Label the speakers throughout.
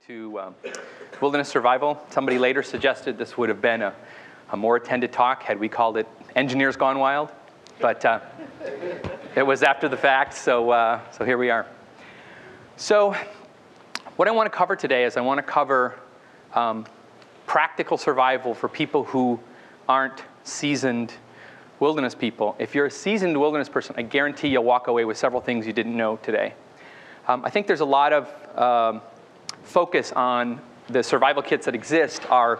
Speaker 1: to wilderness survival. Somebody later suggested this would have been a more attended talk had we called it Engineers Gone Wild, but it was after the fact, so here we are. So what I want to cover today is I want to cover practical survival for people who aren't seasoned wilderness people. If you're a seasoned wilderness person, I guarantee you'll walk away with several things you didn't know today. I think there's a lot of focus on the survival kits that exist are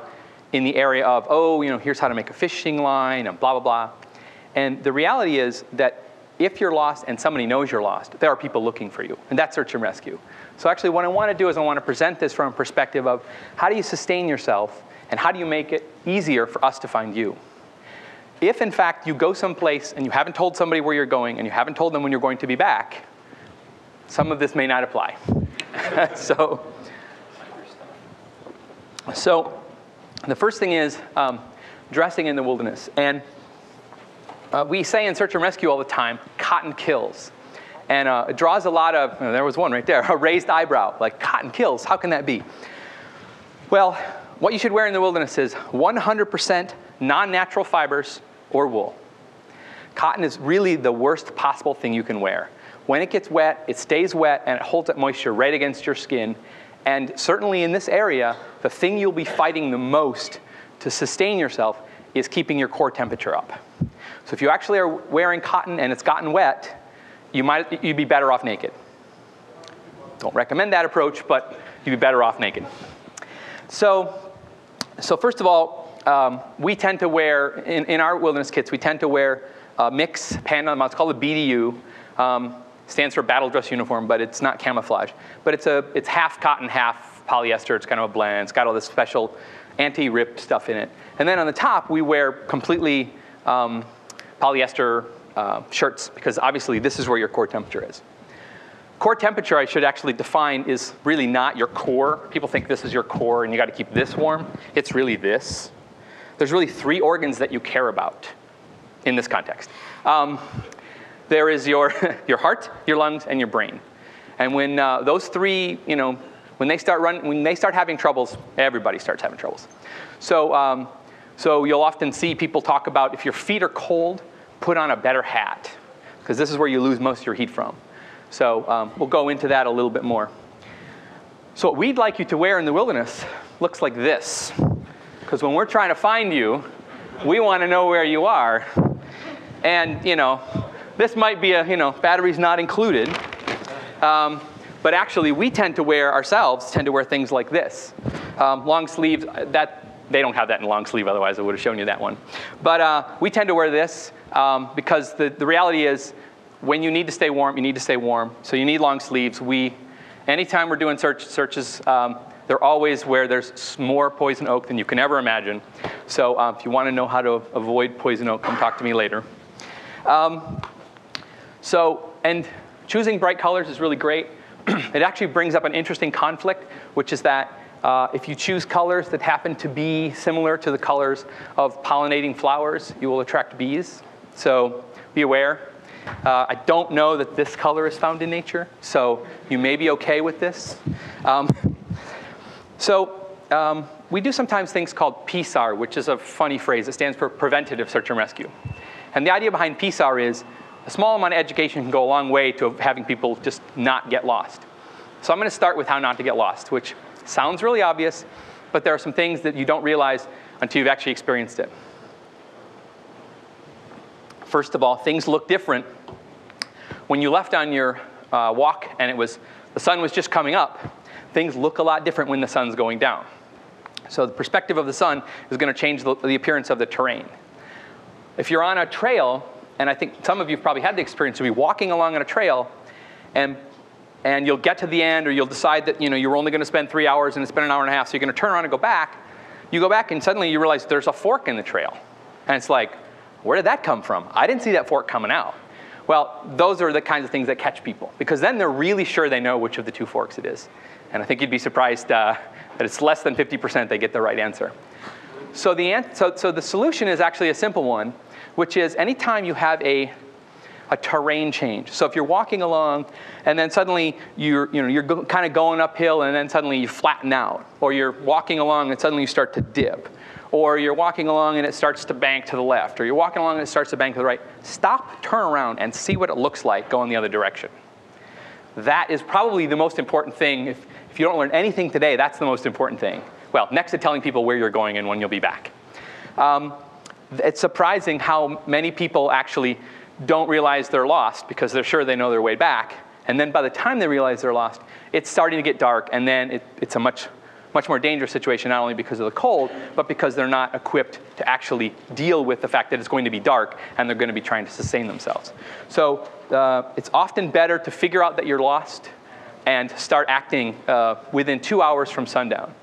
Speaker 1: in the area of, here's how to make a fishing line and blah, blah, blah. And the reality is that if you're lost and somebody knows you're lost, there are people looking for you, and that's search and rescue. So actually what I want to do is I want to present this from a perspective of how do you sustain yourself and how do you make it easier for us to find you? If in fact you go someplace and you haven't told somebody where you're going and you haven't told them when you're going to be back, some of this may not apply. So the first thing is dressing in the wilderness. And we say in search and rescue all the time, cotton kills. And it draws a lot of, there was one right there, a raised eyebrow, like cotton kills, how can that be? Well, what you should wear in the wilderness is 100% non-natural fibers or wool. Cotton is really the worst possible thing you can wear. When it gets wet, it stays wet and it holds that moisture right against your skin. And certainly in this area, the thing you'll be fighting the most to sustain yourself is keeping your core temperature up. So if you actually are wearing cotton and it's gotten wet, you'd be better off naked. Don't recommend that approach, but you'd be better off naked. So first of all, we tend to wear, in our wilderness kits, we tend to wear a mix pant. It's called a BDU. Stands for battle dress uniform, but it's not camouflage. But it's half cotton, half polyester. It's kind of a blend. It's got all this special anti-rip stuff in it. And then on the top, we wear completely polyester shirts, because obviously this is where your core temperature is. Core temperature, I should actually define, is really not your core. People think this is your core and you got to keep this warm. It's really this. There's really three organs that you care about in this context. There is your heart, your lungs, and your brain. And when those three, when they start having troubles, everybody starts having troubles. So you'll often see people talk about if your feet are cold, put on a better hat, because this is where you lose most of your heat from. So we'll go into that a little bit more. So what we'd like you to wear in the wilderness looks like this, because when we're trying to find you, we want to know where you are. And this might be batteries not included, but actually we tend to wear things like this. Long sleeves, they don't have that in long sleeve, otherwise I would have shown you that one. But we tend to wear this because the reality is when you need to stay warm, you need to stay warm. So you need long sleeves. Anytime we're doing searches, they're always where there's more poison oak than you can ever imagine. So if you want to know how to avoid poison oak, come talk to me later. And choosing bright colors is really great. It actually brings up an interesting conflict, which is that if you choose colors that happen to be similar to the colors of pollinating flowers, you will attract bees. So be aware. I don't know that this color is found in nature, so you may be okay with this. We do sometimes things called PSAR, which is a funny phrase. It stands for Preventative Search-and-Rescue. And the idea behind PSAR is a small amount of education can go a long way to having people just not get lost. So I'm going to start with how not to get lost, which sounds really obvious, but there are some things that you don't realize until you've actually experienced it. First of all, things look different. When you left on your walk and the sun was just coming up, things look a lot different when the sun's going down. So the perspective of the sun is going to change the appearance of the terrain. If you're on a trail, and I think some of you have probably had the experience to be walking along on a trail, and you'll get to the end, or you'll decide that you're only going to spend 3 hours and it's been an hour and a half, so you're going to turn around and go back. You go back and suddenly you realize there's a fork in the trail. And it's like, where did that come from? I didn't see that fork coming out. Well, those are the kinds of things that catch people, because then they're really sure they know which of the two forks it is. And I think you'd be surprised that it's less than 50% they get the right answer. So the solution is actually a simple one, which is anytime you have a a terrain change. So if you're walking along and then suddenly you're kind of going uphill and then suddenly you flatten out, or you're walking along and suddenly you start to dip, or you're walking along and it starts to bank to the left, or you're walking along and it starts to bank to the right, stop, turn around, and see what it looks like going the other direction. That is probably the most important thing. If you don't learn anything today, that's the most important thing. Well, next to telling people where you're going and when you'll be back. It's surprising how many people actually don't realize they're lost because they're sure they know their way back. And then by the time they realize they're lost, it's starting to get dark, and then it's a much more dangerous situation, not only because of the cold, but because they're not equipped to actually deal with the fact that it's going to be dark and they're going to be trying to sustain themselves. So it's often better to figure out that you're lost and start acting within 2 hours from sundown.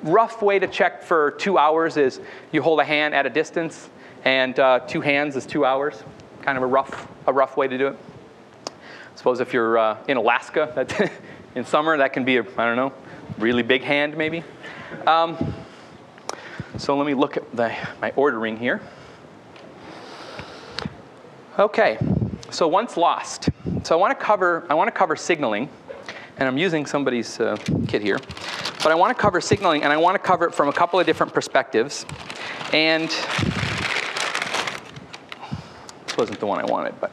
Speaker 1: Rough way to check for 2 hours is you hold a hand at a distance, and 2 hands is 2 hours. Kind of a rough way to do it. I suppose if you're in Alaska, in summer, that can be I don't know, really big hand maybe. So let me look at my ordering here. Okay, so once lost. So I want to cover signaling, and I'm using somebody's kit here. But I want to cover signaling, and I want to cover it from a couple of different perspectives. And this wasn't the one I wanted, but.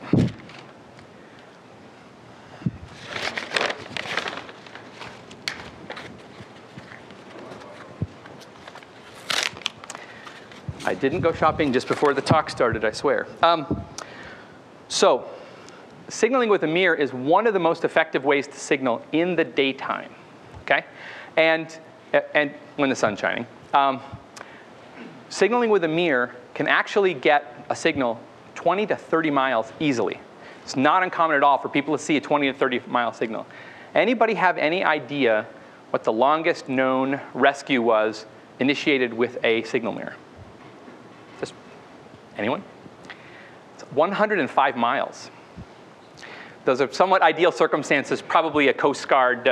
Speaker 1: I didn't go shopping just before the talk started, I swear. So signaling with a mirror is one of the most effective ways to signal in the daytime, okay? And when the sun's shining. Signaling with a mirror can actually get a signal 20 to 30 miles easily. It's not uncommon at all for people to see a 20 to 30 mile signal. Anybody have any idea what the longest known rescue was initiated with a signal mirror? Just anyone? It's 105 miles. Those are somewhat ideal circumstances, probably a Coast Guard.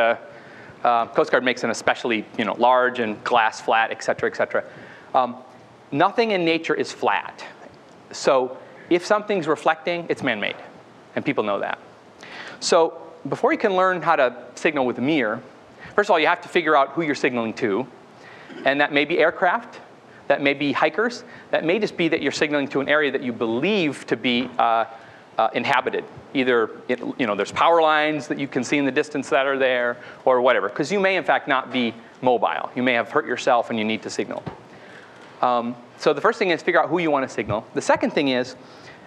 Speaker 1: Coast Guard makes an especially large and glass flat, et cetera, et cetera. Nothing in nature is flat. So if something's reflecting, it's man-made, and people know that. So before you can learn how to signal with a mirror, first of all, you have to figure out who you're signaling to, and that may be aircraft, that may be hikers, that may just be that you're signaling to an area that you believe to be inhabited. Either there's power lines that you can see in the distance that are there, or whatever, because you may in fact not be mobile. You may have hurt yourself and you need to signal. So the first thing is figure out who you want to signal. The second thing is,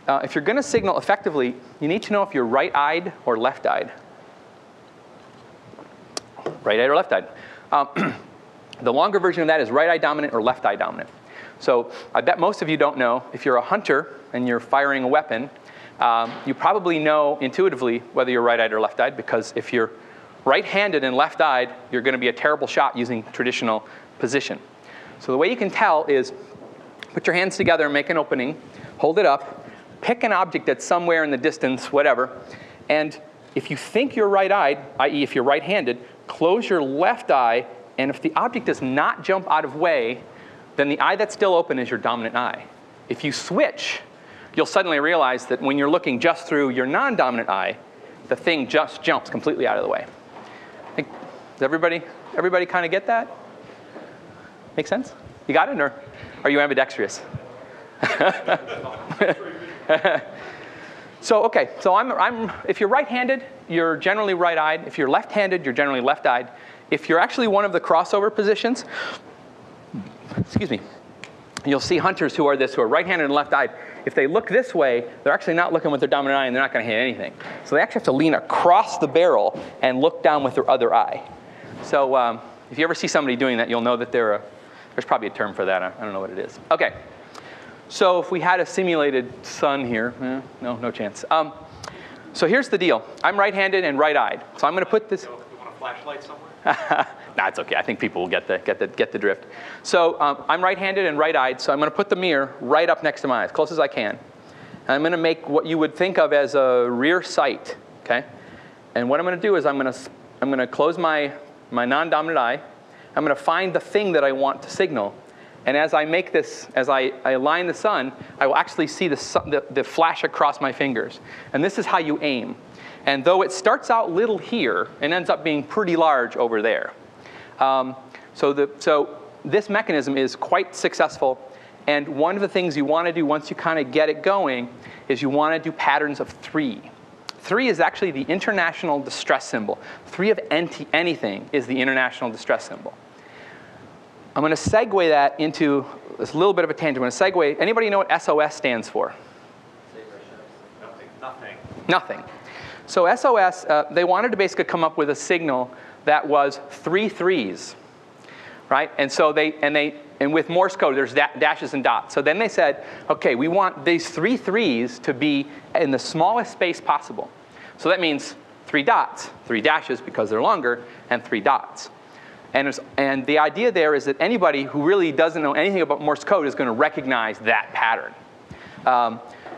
Speaker 1: if you're going to signal effectively, you need to know if you're right-eyed or left-eyed. Right-eyed or left-eyed. The longer version of that is right-eye dominant or left-eye dominant. So I bet most of you don't know, if you're a hunter and you're firing a weapon, you probably know intuitively whether you're right-eyed or left-eyed, because if you're right-handed and left-eyed, you're going to be a terrible shot using traditional position. So the way you can tell is put your hands together and make an opening, hold it up, pick an object that's somewhere in the distance, whatever, and if you think you're right-eyed, i.e. if you're right-handed, close your left eye, and if the object does not jump out of way, then the eye that's still open is your dominant eye. If you switch, you'll suddenly realize that when you're looking just through your non-dominant eye, the thing just jumps completely out of the way. Does everybody kind of get that? Make sense? You got it, or are you ambidextrous? So okay, so if you're right-handed, you're generally right-eyed. If you're left-handed, you're generally left-eyed. If you're actually one of the crossover positions, excuse me, you'll see hunters who are right-handed and left-eyed. If they look this way, they're actually not looking with their dominant eye, and they're not going to hit anything. So they actually have to lean across the barrel and look down with their other eye. So if you ever see somebody doing that, you'll know that there's probably a term for that. I don't know what it is. Okay. So if we had a simulated sun here, no chance. So here's the deal. I'm right-handed and right-eyed. So I'm going to put this.
Speaker 2: You want a flashlight somewhere?
Speaker 1: Nah, it's okay. I think people will get the drift. So I'm right-handed and right-eyed. So I'm going to put the mirror right up next to my eye, as close as I can. And I'm going to make what you would think of as a rear sight. Okay. And what I'm going to do is I'm going to close my non-dominant eye. I'm going to find the thing that I want to signal. And as I make this, as I align the sun, I will actually see the flash across my fingers. And this is how you aim. And though it starts out little here, it ends up being pretty large over there. So this mechanism is quite successful. And one of the things you want to do once you kind of get it going is you want to do patterns of 3. 3 is actually the international distress symbol. 3 of anything is the international distress symbol. I'm going to segue that into this little bit of a tangent. I'm going to segue. Anybody know what SOS stands for?
Speaker 2: Nothing.
Speaker 1: Nothing. So SOS, they wanted to basically come up with a signal that was 3 threes, right? And so and with Morse code, there's dashes and dots. So then they said, okay, we want these 3 threes to be in the smallest space possible. So that means 3 dots, 3 dashes because they're longer, and 3 dots. And the idea there is that anybody who really doesn't know anything about Morse code is going to recognize that pattern.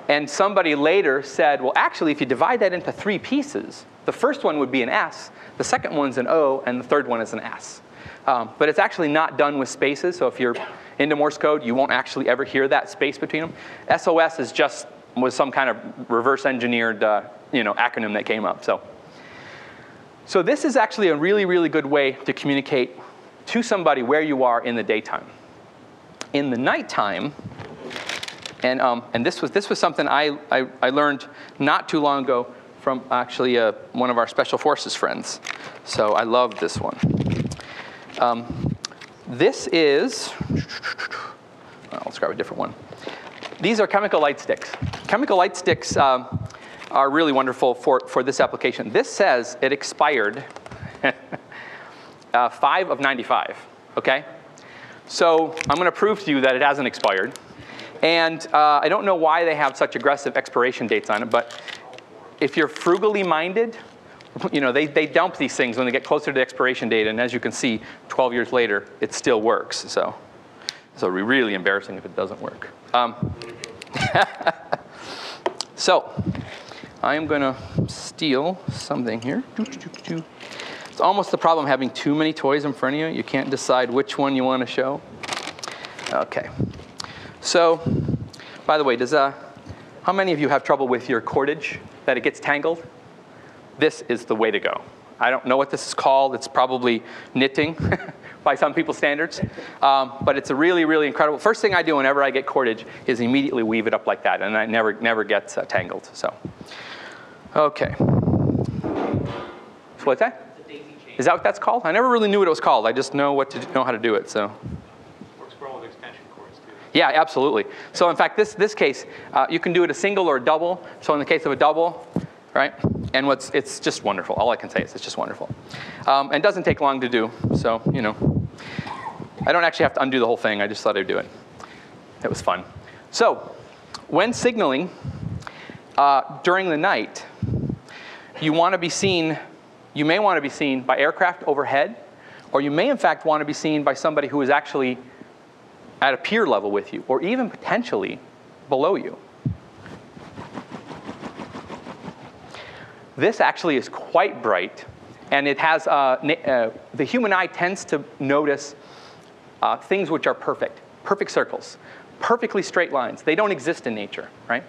Speaker 1: And somebody later said, well, actually, if you divide that into 3 pieces, the first one would be an S, the second one's an O, and the third one is an S. But it's actually not done with spaces, so if you're into Morse code, you won't actually ever hear that space between them. SOS was some kind of reverse engineered acronym that came up. So this is actually a really, really good way to communicate to somebody where you are in the daytime. In the nighttime, and this was something I learned not too long ago from actually one of our Special Forces friends. So I love this one. This is, let's grab a different one. These are chemical light sticks. Chemical light sticks are really wonderful for this application. This says it expired 5 of 95, okay? So I'm going to prove to you that it hasn't expired. And I don't know why they have such aggressive expiration dates on it, but if you're frugally minded, they dump these things when they get closer to the expiration date, and as you can see, 12 years later, it still works. So it'll be really embarrassing if it doesn't work. So I am going to steal something here. It's almost the problem having too many toys in front of you. You can't decide which one you want to show. Okay. So, by the way, how many of you have trouble with your cordage, that it gets tangled? This is the way to go. I don't know what this is called. It's probably knitting by some people's standards. But it's a really, really incredible. First thing I do whenever I get cordage is immediately weave it up like that, and it never gets tangled. So, okay. So what's that? Is that what that's called? I never really knew what it was called. I just know how to do it. So.
Speaker 2: Works for all the extension cords too.
Speaker 1: Yeah, absolutely. So in fact, this case, you can do it a single or a double. So in the case of a double, right? And it's just wonderful. All I can say is it's just wonderful. And it doesn't take long to do. So, I don't actually have to undo the whole thing. I just thought I'd do it. It was fun. So when signaling during the night, you may want to be seen by aircraft overhead, or you may in fact want to be seen by somebody who is actually at a peer level with you, or even potentially below you. This actually is quite bright, and it has, the human eye tends to notice things which are perfect circles, perfectly straight lines. They don't exist in nature, right?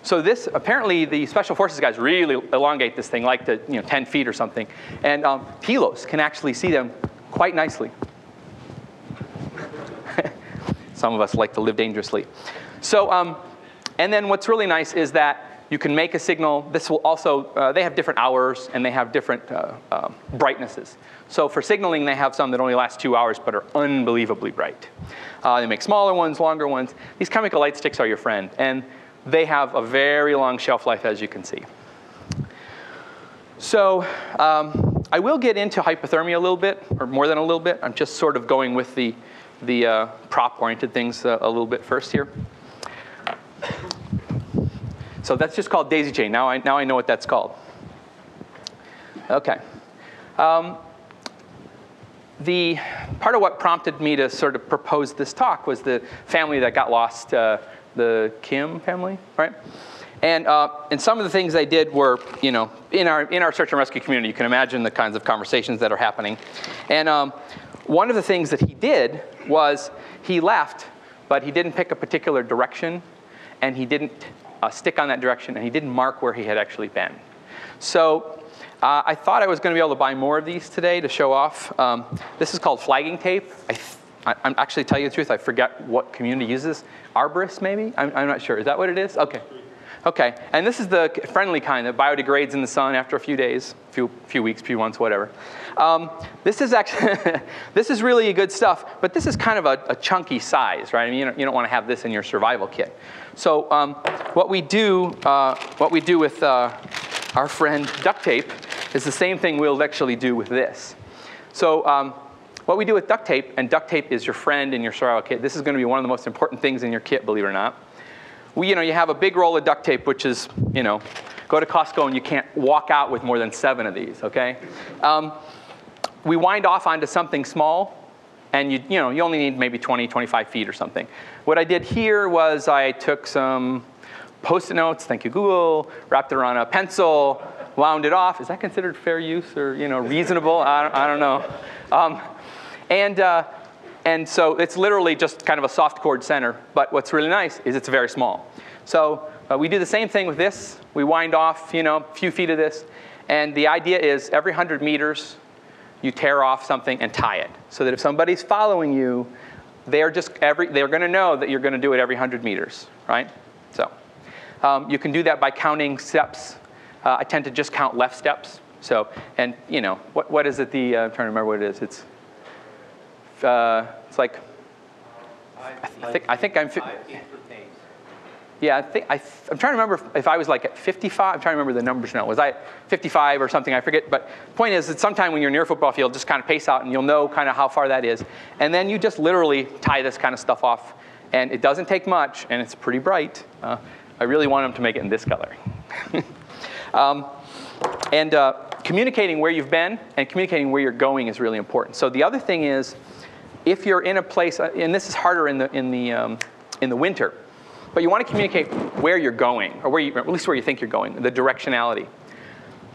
Speaker 1: So this, apparently the Special Forces guys really elongate this thing like to 10 feet or something, and helos can actually see them quite nicely. Some of us like to live dangerously. So, and then what's really nice is that you can make a signal. This will also, they have different hours and they have different brightnesses. So for signaling, they have some that only last 2 hours but are unbelievably bright. They make smaller ones, longer ones. These chemical light sticks are your friend, and they have a very long shelf life, as you can see. So I will get into hypothermia a little bit, or more than a little bit. I'm just sort of going with the prop-oriented things a little bit first here. So that's just called daisy chain. Now I know what that's called. Okay. The part of what prompted me to sort of propose this talk was the family that got lost, the Kim family, right? And some of the things they did were, in our search and rescue community, you can imagine the kinds of conversations that are happening. And one of the things that he did was he left, but he didn't pick a particular direction, and he didn't stick on that direction, and he didn't mark where he had actually been. So I thought I was going to be able to buy more of these today to show off. This is called flagging tape. I'm actually, tell you the truth, I forget what community uses. Arborist, maybe? I'm not sure. Is that what it is? Okay. Okay, and this is the friendly kind that biodegrades in the sun after a few days, few weeks, few months, whatever. This is actually, this is really good stuff, but this is kind of a chunky size, right? I mean, you don't want to have this in your survival kit. So what we do with our friend duct tape is the same thing we'll actually do with this. So what we do with duct tape, and duct tape is your friend in your survival kit. This is going to be one of the most important things in your kit, believe it or not. You have a big roll of duct tape, which is, go to Costco and you can't walk out with more than 7 of these, okay? We wind off onto something small, and you only need maybe 20, 25 feet or something. What I did here was I took some Post-it notes, thank you Google, wrapped it around a pencil, wound it off. Is that considered fair use or reasonable? I don't know. And so it's literally just kind of a soft cord center, but what's really nice is it's very small. So we do the same thing with this. We wind off, a few feet of this, and the idea is every 100 meters, you tear off something and tie it, so that if somebody's following you, they're going to know that you're going to do it every 100 meters, right? So you can do that by counting steps. I tend to just count left steps. So, and what is it? I'm trying to remember what it is. It's like, I think I'm. Yeah, I'm trying to remember if I was like at 55. I'm trying to remember the numbers now. Was I 55 or something? I forget. But the point is that sometime when you're near a football field, just kind of pace out, and you'll know kind of how far that is. And then you just literally tie this kind of stuff off, and it doesn't take much, and it's pretty bright. I really want them to make it in this color. Communicating where you've been and communicating where you're going is really important. So the other thing is, if you're in a place, and this is harder in the winter, but you want to communicate where you're going, or at least where you think you're going, the directionality.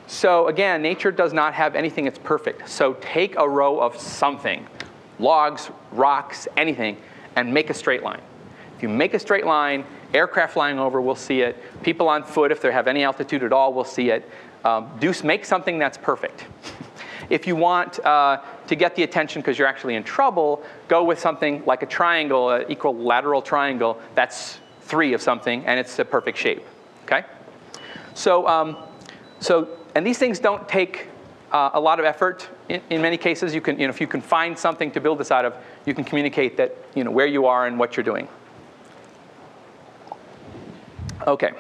Speaker 1: So again, nature does not have anything that's perfect. So take a row of something, logs, rocks, anything, and make a straight line. If you make a straight line, aircraft flying over will see it. People on foot, if they have any altitude at all, will see it. Make something that's perfect. If you want to get the attention because you're actually in trouble, go with something like a triangle, an equilateral triangle. That's 3 of something, and it's a perfect shape. Okay? So, and these things don't take a lot of effort. In many cases, you can, if you can find something to build this out of, you can communicate that, where you are and what you're doing. Okay.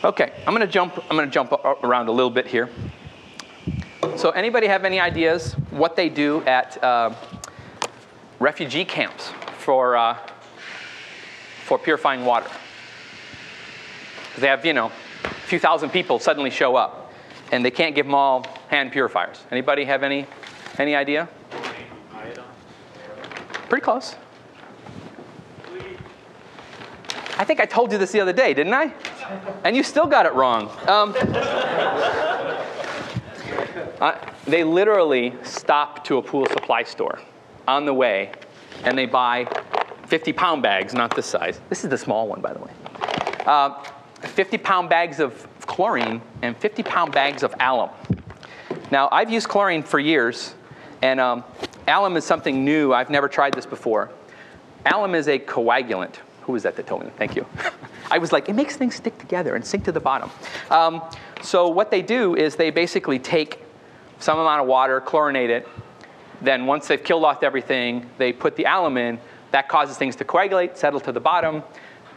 Speaker 1: Okay, I'm going to jump around a little bit here. So anybody have any ideas what they do at refugee camps for purifying water? They have, a few thousand people suddenly show up, and they can't give them all hand purifiers. Anybody have any idea? Pretty close. I think I told you this the other day, didn't I? And you still got it wrong. They literally stop to a pool supply store on the way, and they buy 50-pound bags, not this size. This is the small one, by the way. 50-pound bags of chlorine and 50-pound bags of alum. Now, I've used chlorine for years, and alum is something new. I've never tried this before. Alum is a coagulant. Who was that told me? Thank you. I was like, it makes things stick together and sink to the bottom. So what they do is they basically take some amount of water, chlorinate it. Then once they've killed off everything, they put the alum in. That causes things to coagulate, settle to the bottom.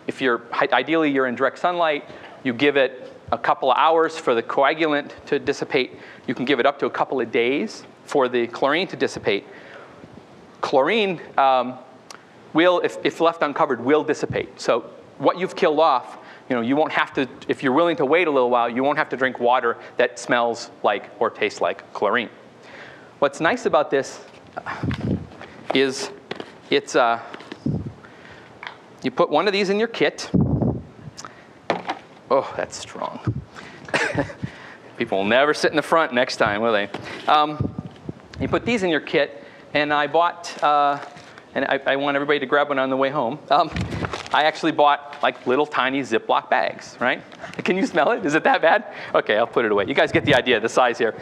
Speaker 1: If ideally you're in direct sunlight, you give it a couple of hours for the coagulant to dissipate. You can give it up to a couple of days for the chlorine to dissipate. Chlorine will, if left uncovered, will dissipate. So what you've killed off, you won't have to, if you're willing to wait a little while, you won't have to drink water that smells like or tastes like chlorine. What's nice about this is it's, you put one of these in your kit. Oh, that's strong. People will never sit in the front next time, will they? You put these in your kit, and I bought, and I want everybody to grab one on the way home. I actually bought like little tiny Ziploc bags, right? Can you smell it? Is it that bad? Okay, I'll put it away. You guys get the idea, the size here.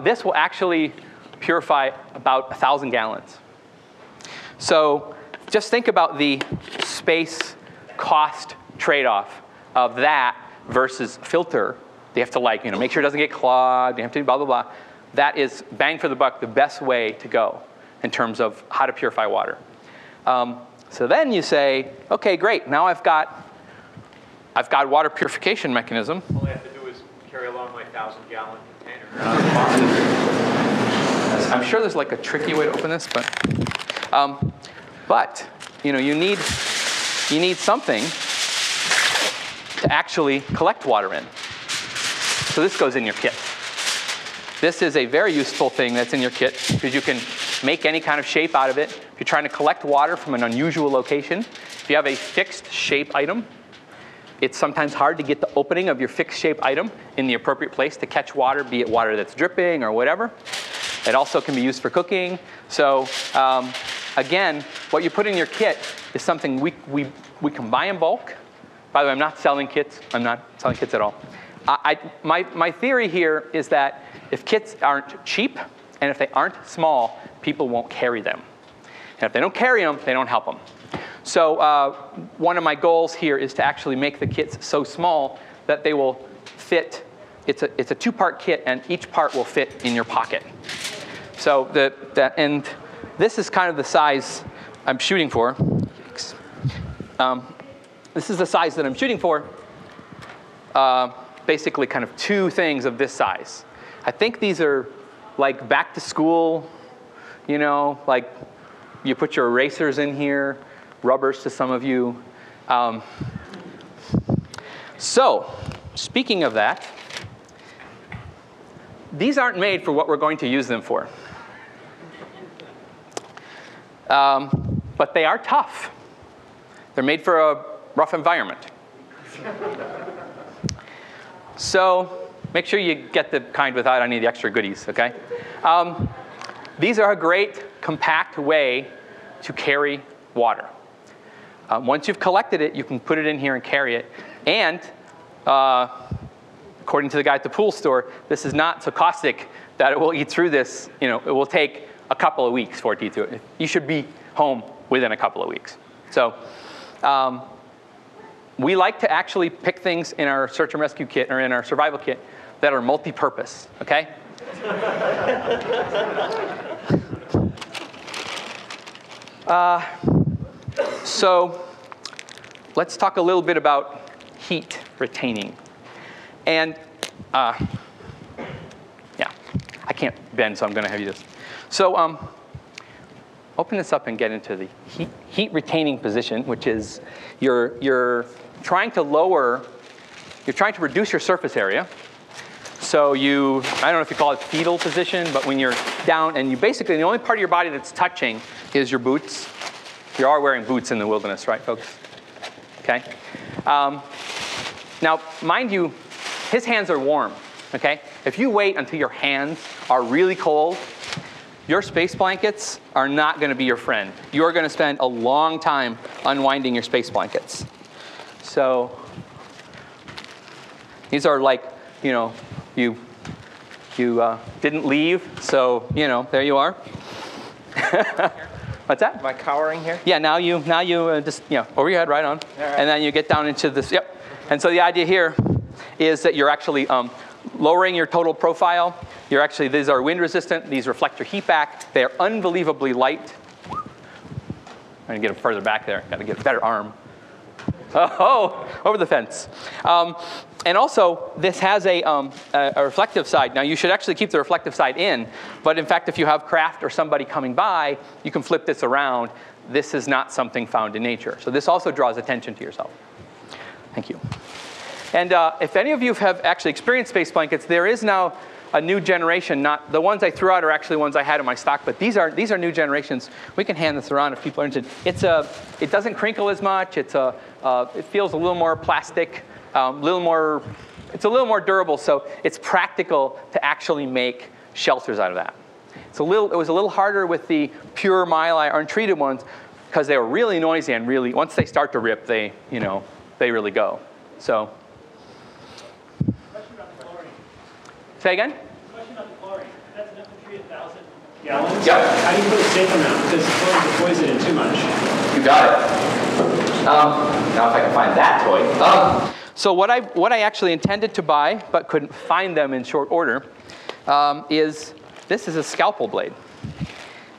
Speaker 1: This will actually purify about 1,000 gallons. So just think about the space cost trade-off of that versus filter. They have to make sure it doesn't get clogged. You have to blah, blah, blah. That is, bang for the buck, the best way to go in terms of how to purify water. So then you say, okay, great. Now I've got water purification mechanism.
Speaker 2: All I have to do is carry along my 1,000-gallon container.
Speaker 1: I'm sure there's like a tricky way to open this, but you need something to actually collect water in. So this goes in your kit. This is a very useful thing that's in your kit because you can make any kind of shape out of it. If you're trying to collect water from an unusual location, if you have a fixed shape item, it's sometimes hard to get the opening of your fixed shape item in the appropriate place to catch water, be it water that's dripping or whatever. It also can be used for cooking. So again, what you put in your kit is something we can buy in bulk. By the way, I'm not selling kits. I'm not selling kits at all. My theory here is that if kits aren't cheap and if they aren't small, people won't carry them. And if they don't carry them, they don't help them. So one of my goals here is to actually make the kits so small that they will fit. It's a two-part kit, and each part will fit in your pocket. So and this is kind of the size I'm shooting for. This is the size that I'm shooting for. Basically, kind of two things of this size. I think these are like back to school, like you put your erasers in here, rubbers to some of you. So, speaking of that, these aren't made for what we're going to use them for. But they are tough. They're made for a rough environment. So make sure you get the kind without any of the extra goodies, okay? These are a great, compact way to carry water. Once you've collected it, you can put it in here and carry it. And according to the guy at the pool store, this is not so caustic that it will eat through this. It will take a couple of weeks for it to eat through it. You should be home within a couple of weeks. So we like to actually pick things in our search and rescue kit or in our survival kit that are multi-purpose, okay? So let's talk a little bit about heat retaining. And yeah, I can't bend, so I'm going to have you just. So open this up and get into the heat retaining position, which is you're trying to reduce your surface area. So I don't know if you call it fetal position, but when you're down and you basically, the only part of your body that's touching is your boots. You are wearing boots in the wilderness, right, folks? Okay. Now, mind you, his hands are warm, okay? If you wait until your hands are really cold, your space blankets are not going to be your friend. You are going to spend a long time unwinding your space blankets. So these are like, you didn't leave, so there you are. What's that?
Speaker 3: Am I cowering here?
Speaker 1: Yeah. Now you just over your head, right on,
Speaker 3: right.
Speaker 1: And then you get down into this. Yep. And so the idea here is that you're actually lowering your total profile. These are wind resistant. These reflect your heat back. They are unbelievably light. I'm going to get them further back there. Got to get a better arm. Oh, over the fence. And also, this has a reflective side. Now, you should actually keep the reflective side in. But in fact, if you have craft or somebody coming by, you can flip this around. This is not something found in nature. So this also draws attention to yourself. Thank you. And if any of you have actually experienced space blankets, there is now a new generation. Not the ones I threw out are actually ones I had in my stock, but these are new generations. We can hand this around if people are interested. It doesn't crinkle as much. It feels a little more plastic, a little more It's a little more durable, so it's practical to actually make shelters out of that. It was a little harder with the pure mylar or untreated ones because they were really noisy and really, once they start to rip, they really go. So.
Speaker 3: Question about the chlorine.
Speaker 1: Say again?
Speaker 3: Question about the chlorine. That's enough to treat 1,000 gallons?
Speaker 1: Yep.
Speaker 3: How do you put a safe amount? Because the chlorine is poison in too much.
Speaker 1: You got it. Now if I can find that toy. So what I actually intended to buy, but couldn't find them in short order, is a Scalpel Blade.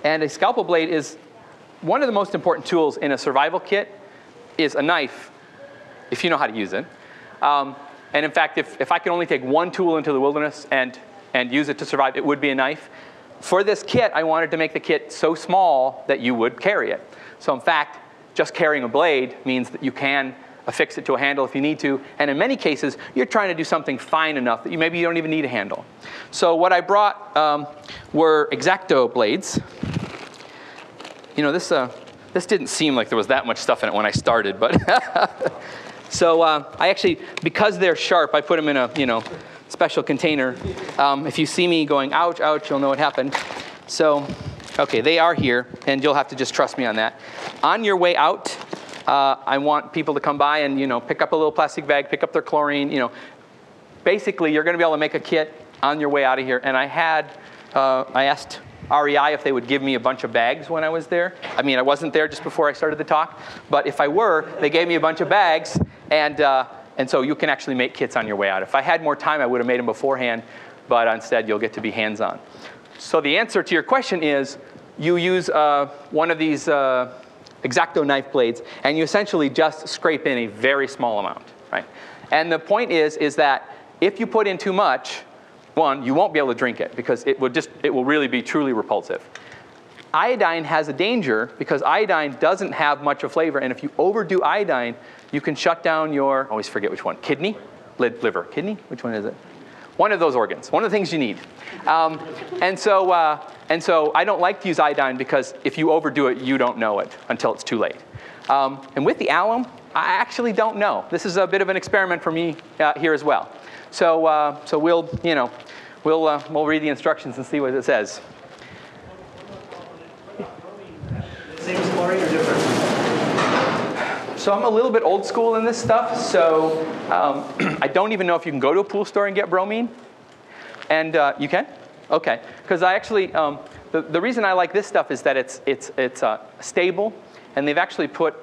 Speaker 1: And a Scalpel Blade is one of the most important tools in a survival kit is a knife, if you know how to use it. And in fact, if I could only take one tool into the wilderness and use it to survive, it would be a knife. For this kit, I wanted to make the kit so small that you would carry it. So in fact, just carrying a blade means that you can affix it to a handle if you need to. And in many cases, you're trying to do something fine enough that maybe you don't even need a handle. So what I brought were X-Acto blades. You know, this didn't seem like there was that much stuff in it when I started, but so I actually, because they're sharp, I put them in a special container. If you see me going ouch, ouch, you'll know what happened. So, okay, they are here, and you'll have to just trust me on that. On your way out, I want people to come by and pick up a little plastic bag, pick up their chlorine. Basically, you're going to be able to make a kit on your way out of here. And I asked REI if they would give me a bunch of bags when I was there. I mean, I wasn't there just before I started the talk, but if I were, they gave me a bunch of bags, and so you can actually make kits on your way out. If I had more time, I would have made them beforehand, but instead you'll get to be hands-on. So the answer to your question is, you use one of these X-Acto knife blades, and you essentially just scrape in a very small amount, right? And the point is that if you put in too much, one, you won't be able to drink it because it will really be truly repulsive. Iodine has a danger because iodine doesn't have much of flavor, and if you overdo iodine, you can shut down your, I always forget which one, kidney? Liver, kidney? Which one is it? One of those organs, one of the things you need. And so I don't like to use iodine because if you overdo it, you don't know it until it's too late. And with the alum, I actually don't know. This is a bit of an experiment for me here as well. So we'll read the instructions and see what it says.
Speaker 3: Same as chlorine or different?
Speaker 1: So I'm a little bit old school in this stuff. So I don't even know if you can go to a pool store and get bromine. And you can? Okay. Because I actually, the reason I like this stuff is that it's stable, and they've actually put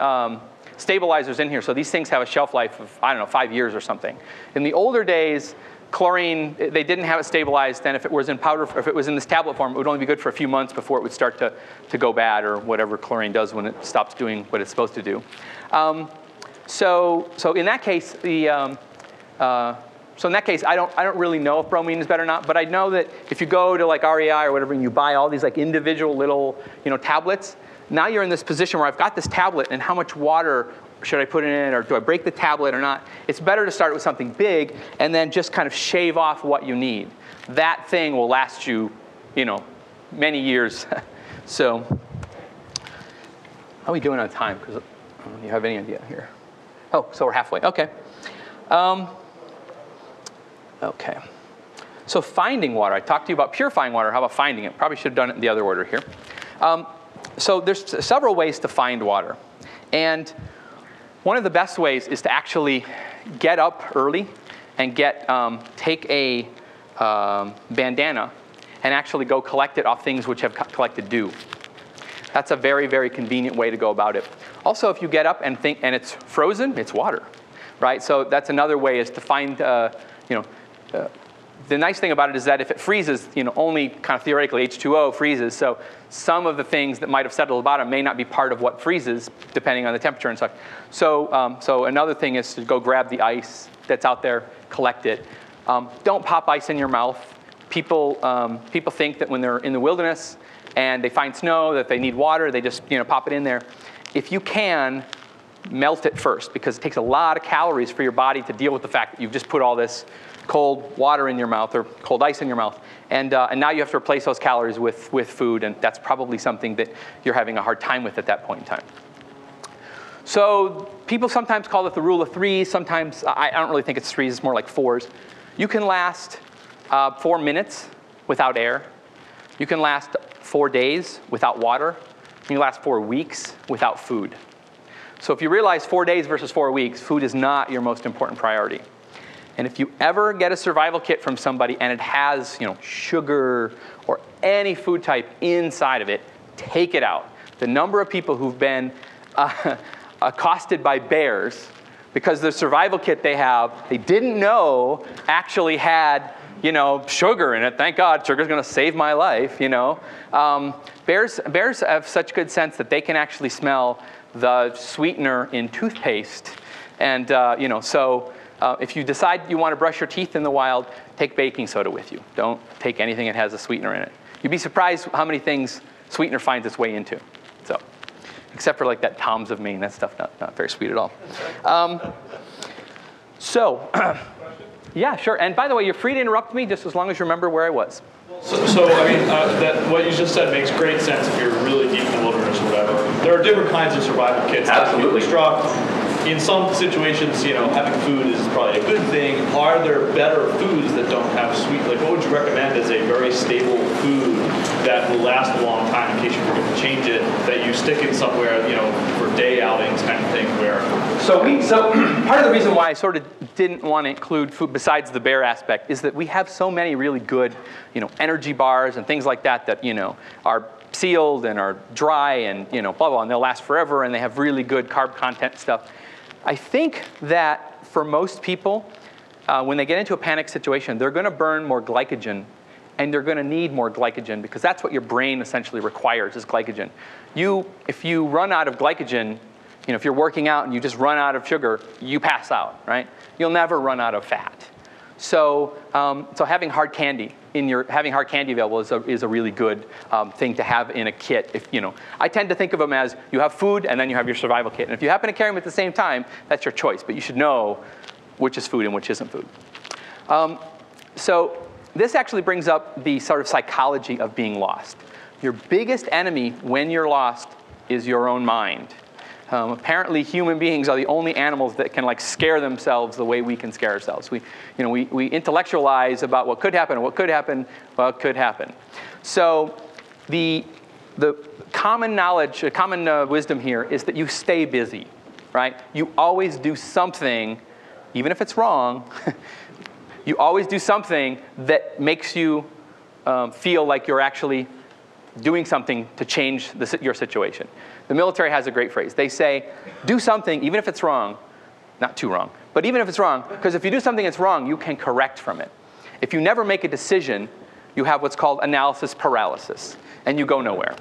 Speaker 1: stabilizers in here. So these things have a shelf life of, I don't know, 5 years or something. In the older days, chlorine, they didn't have it stabilized, and if it was in powder, if it was in this tablet form, it would only be good for a few months before it would start to go bad, or whatever chlorine does when it stops doing what it's supposed to do. So in that case, I don't really know if bromine is better or not, but I know that if you go to like REI or whatever and you buy all these like individual little tablets, now you're in this position where I've got this tablet, and how much water should I put in it, or do I break the tablet or not? It's better to start with something big and then just kind of shave off what you need. That thing will last you, many years. So, how are we doing on time? Because do you have any idea here? Oh, so we're halfway. Okay. Okay. So finding water. I talked to you about purifying water. How about finding it? Probably should have done it in the other order here. So there's several ways to find water. And one of the best ways is to actually get up early and take a bandana and actually go collect it off things which have collected dew. That's a very, very convenient way to go about it. Also, if you get up and it's frozen, it's water, right? So that's another way is to find, the nice thing about it is that if it freezes, only kind of theoretically H2O freezes. So some of the things that might have settled at the bottom may not be part of what freezes, depending on the temperature and such. So another thing is to go grab the ice that's out there, collect it. Don't pop ice in your mouth. People think that when they're in the wilderness and they find snow, that they need water, they just pop it in there. If you can, melt it first, because it takes a lot of calories for your body to deal with the fact that you've just put all this cold water in your mouth or cold ice in your mouth. And now you have to replace those calories with food, and that's probably something that you're having a hard time with at that point in time. So people sometimes call it the rule of threes. Sometimes, I don't really think it's threes, it's more like fours. You can last 4 minutes without air. You can last 4 days without water. You can last 4 weeks without food. So if you realize 4 days versus 4 weeks, food is not your most important priority. And if you ever get a survival kit from somebody and it has, sugar or any food type inside of it, take it out. The number of people who've been accosted by bears because the survival kit they didn't know actually had, sugar in it. Thank God, sugar's going to save my life, Bears have such good sense that they can actually smell the sweetener in toothpaste. And, so if you decide you want to brush your teeth in the wild, take baking soda with you. Don't take anything that has a sweetener in it. You'd be surprised how many things sweetener finds its way into. So, except for like that Tom's of Maine, that stuff not very sweet at all. Yeah, sure. And by the way, you're free to interrupt me just as long as you remember where I was.
Speaker 4: So I mean, what you just said makes great sense if you're really deep in the wilderness or whatever. There are different kinds of survival kits that can be construct. In some situations, having food is probably a good thing. Are there better foods that don't have sweet? Like, what would you recommend as a very stable food that will last a long time in case you forget to change it, that you stick in somewhere, for day outings kind of thing where...
Speaker 1: So part of the reason why I sort of didn't want to include food besides the bear aspect is that we have so many really good, energy bars and things like that are sealed and are dry and, blah, blah, and they'll last forever and they have really good carb content stuff. I think that for most people, when they get into a panic situation, they're going to burn more glycogen, and they're going to need more glycogen because that's what your brain essentially requires is glycogen. If you run out of glycogen, if you're working out and you just run out of sugar, you pass out, right? You'll never run out of fat. So having hard candy available is a really good thing to have in a kit. I tend to think of them as you have food and then you have your survival kit. And if you happen to carry them at the same time, that's your choice. But you should know which is food and which isn't food. So this actually brings up the sort of psychology of being lost. Your biggest enemy when you're lost is your own mind. Apparently, human beings are the only animals that can scare themselves the way we can scare ourselves. We intellectualize about what could happen, what could happen. So the common knowledge, common wisdom here is that you stay busy, right? You always do something, even if it's wrong. You always do something that makes you feel like you're actually doing something to change your situation. The military has a great phrase. They say, do something, even if it's wrong, not too wrong, but even if it's wrong, because if you do something that's wrong, you can correct from it. If you never make a decision, you have what's called analysis paralysis, and you go nowhere.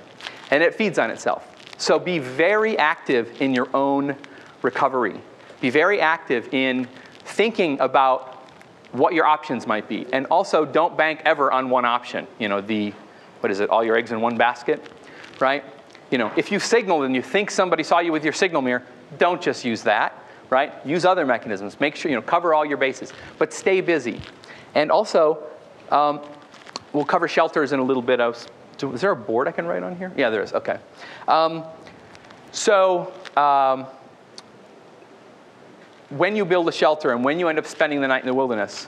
Speaker 1: And it feeds on itself. So be very active in your own recovery. Be very active in thinking about what your options might be. And also, don't bank ever on one option. All your eggs in one basket, right? If you signaled and you think somebody saw you with your signal mirror, don't just use that, right? Use other mechanisms. Make sure, cover all your bases. But stay busy. And also, we'll cover shelters in a little bit. Is there a board I can write on here? Yeah, there is. Okay. When you build a shelter and when you end up spending the night in the wilderness,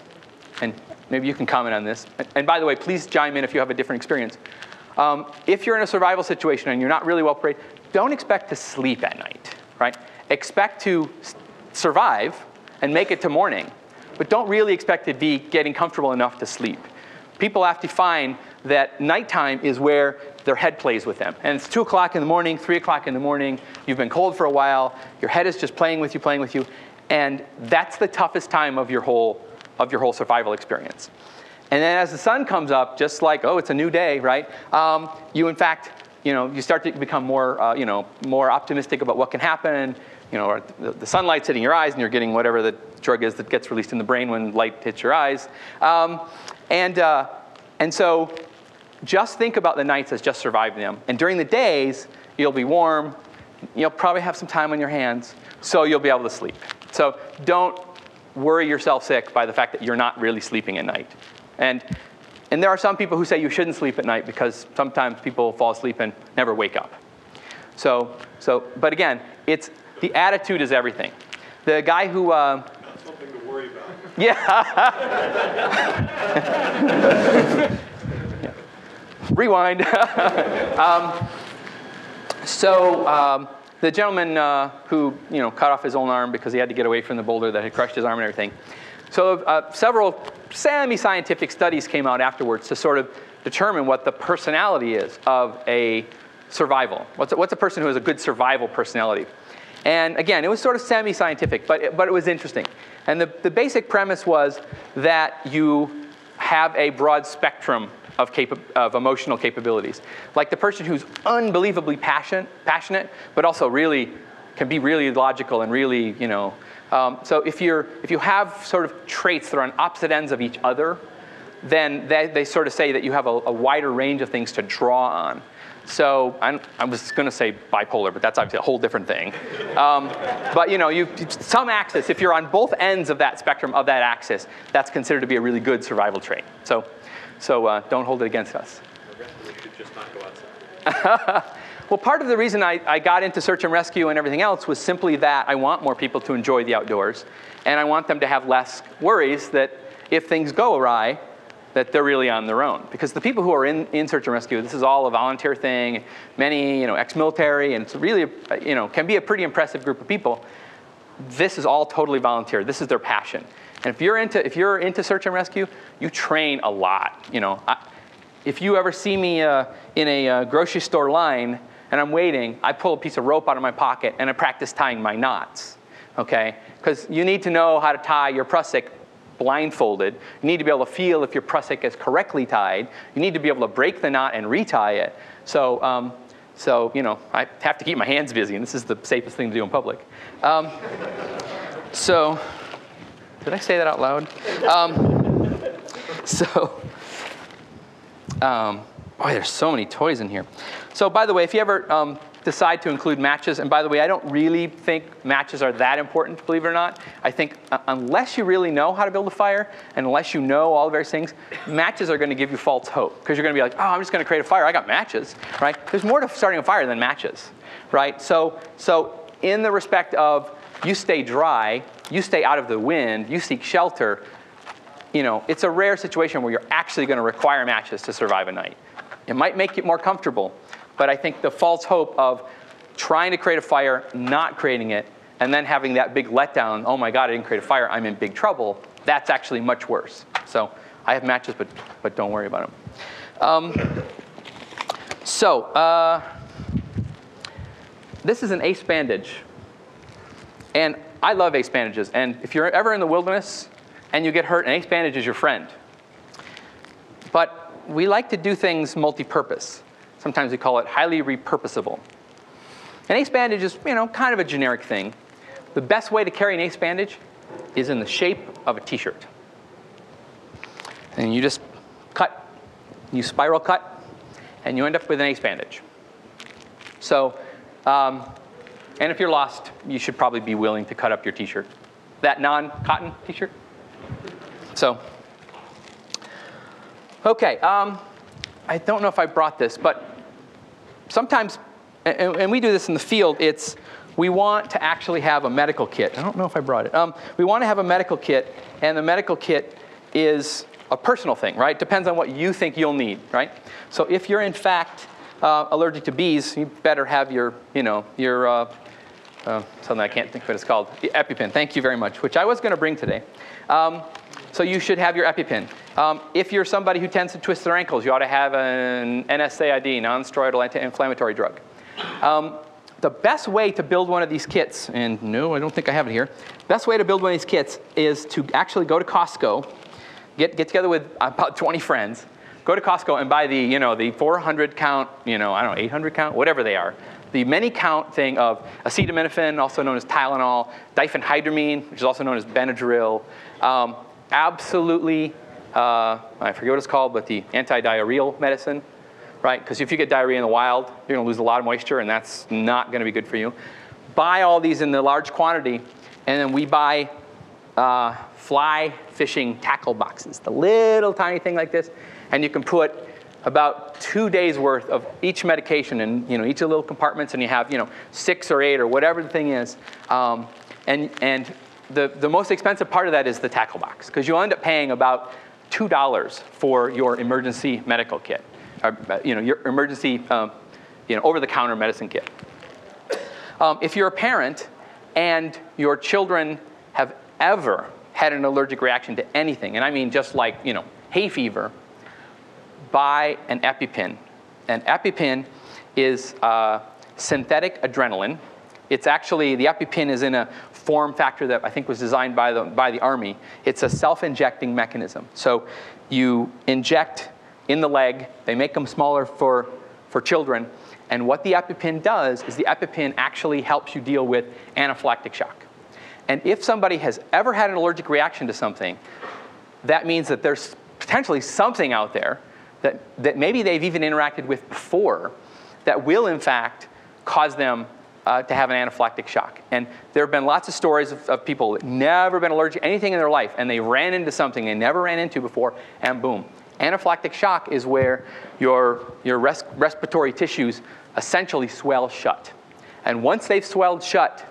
Speaker 1: and maybe you can comment on this. And by the way, please chime in if you have a different experience. If you're in a survival situation and you're not really well prepared, don't expect to sleep at night, right? Expect to survive and make it to morning, but don't really expect to be getting comfortable enough to sleep. People have to find that nighttime is where their head plays with them. And it's 2 o'clock in the morning, 3 o'clock in the morning, you've been cold for a while, your head is just playing with you, and that's the toughest time of your whole survival experience. And then as the sun comes up, just like, it's a new day, right? You in fact, you start to become more optimistic about what can happen. Or the sunlight's hitting your eyes and you're getting whatever the drug is that gets released in the brain when light hits your eyes. And so just think about the nights as just surviving them. And during the days, you'll be warm. You'll probably have some time on your hands, so you'll be able to sleep. So don't worry yourself sick by the fact that you're not really sleeping at night. And there are some people who say you shouldn't sleep at night because sometimes people fall asleep and never wake up. But again, the attitude is everything. The guy who
Speaker 2: Something to worry about.
Speaker 1: yeah. Rewind. The gentleman who cut off his own arm because he had to get away from the boulder that had crushed his arm and everything. So several semi-scientific studies came out afterwards to sort of determine what the personality is of a survival. What's a person who has a good survival personality? And again, it was sort of semi-scientific, but it was interesting. And the basic premise was that you have a broad spectrum of emotional capabilities. Like the person who's unbelievably passionate, but also really can be really logical and really, so if you have sort of traits that are on opposite ends of each other, then they sort of say that you have a wider range of things to draw on. So I was going to say bipolar, but that's obviously a whole different thing. But some axis, if you're on both ends of that spectrum of that axis, that's considered to be a really good survival trait. So don't hold it against us.
Speaker 2: The rest of us should just not go outside.
Speaker 1: Well, part of the reason I got into search and rescue and everything else was simply that I want more people to enjoy the outdoors, and I want them to have less worries that if things go awry, that they're really on their own. Because the people who are in search and rescue, this is all a volunteer thing, many ex-military, and it's really can be a pretty impressive group of people. This is all totally volunteer. This is their passion. And if you're into search and rescue, you train a lot. If you ever see me in a grocery store line and I'm waiting, I pull a piece of rope out of my pocket and I practice tying my knots. Okay? Because you need to know how to tie your prusik blindfolded. You need to be able to feel if your prusik is correctly tied. You need to be able to break the knot and retie it. So I have to keep my hands busy, and this is the safest thing to do in public. Did I say that out loud? Boy, there's so many toys in here. So by the way, if you ever decide to include matches, and by the way, I don't really think matches are that important, believe it or not. I think unless you really know how to build a fire, and unless you know all the various things, matches are going to give you false hope. Because you're going to be like, oh, I'm just going to create a fire. I got matches, right? There's more to starting a fire than matches, right? So in the respect of you stay dry, you stay out of the wind, you seek shelter, it's a rare situation where you're actually going to require matches to survive a night. It might make it more comfortable, but I think the false hope of trying to create a fire, not creating it, and then having that big letdown, oh my God, I didn't create a fire, I'm in big trouble, that's actually much worse. So I have matches, but don't worry about them. This is an ACE bandage. And I love ACE bandages. And if you're ever in the wilderness and you get hurt, an ACE bandage is your friend. But we like to do things multi-purpose. Sometimes we call it highly repurposable. An ACE bandage is, kind of a generic thing. The best way to carry an ACE bandage is in the shape of a T-shirt. And you just you spiral cut, and you end up with an ACE bandage. So, and if you're lost, you should probably be willing to cut up your T-shirt. That non-cotton T-shirt. So, okay. I don't know if I brought this, but sometimes, and we do this in the field, we want to actually have a medical kit. I don't know if I brought it. We want to have a medical kit, and the medical kit is a personal thing, right? Depends on what you think you'll need, right? So if you're in fact allergic to bees, you better have your something I can't think of what it's called, the Epipen. Thank you very much, which I was going to bring today. So you should have your Epipen. If you're somebody who tends to twist their ankles, you ought to have an NSAID, non-steroidal anti-inflammatory drug. The best way to build one of these kits, and no, I don't think I have it here. Best way to build one of these kits is to actually go to Costco, get together with about 20 friends, go to Costco and buy the 400 count, 800 count, whatever they are. The many count thing of acetaminophen, also known as Tylenol, diphenhydramine, which is also known as Benadryl, absolutely, I forget what it's called, but the anti-diarrheal medicine, right? Because if you get diarrhea in the wild, you're going to lose a lot of moisture, and that's not going to be good for you. Buy all these in the large quantity, and then we buy fly fishing tackle boxes, the little tiny thing like this, and you can put about 2 days worth of each medication in each of the little compartments, and you have 6 or 8 or whatever the thing is. And the most expensive part of that is the tackle box, because you'll end up paying about $2 for your emergency medical kit, your emergency over-the-counter medicine kit. If you're a parent and your children have ever had an allergic reaction to anything, and I mean just like hay fever, buy an Epipen. An Epipen is synthetic adrenaline. It's actually, the Epipen is in a form factor that I think was designed by the Army. It's a self-injecting mechanism. So you inject in the leg. They make them smaller for children. And what the Epipen does is the Epipen actually helps you deal with anaphylactic shock. And if somebody has ever had an allergic reaction to something, that means that there's potentially something out there that maybe they've even interacted with before that will, in fact, cause them to have an anaphylactic shock. And there have been lots of stories of people that never been allergic to anything in their life, and they ran into something they never ran into before, and boom. Anaphylactic shock is where your respiratory tissues essentially swell shut. And once they've swelled shut,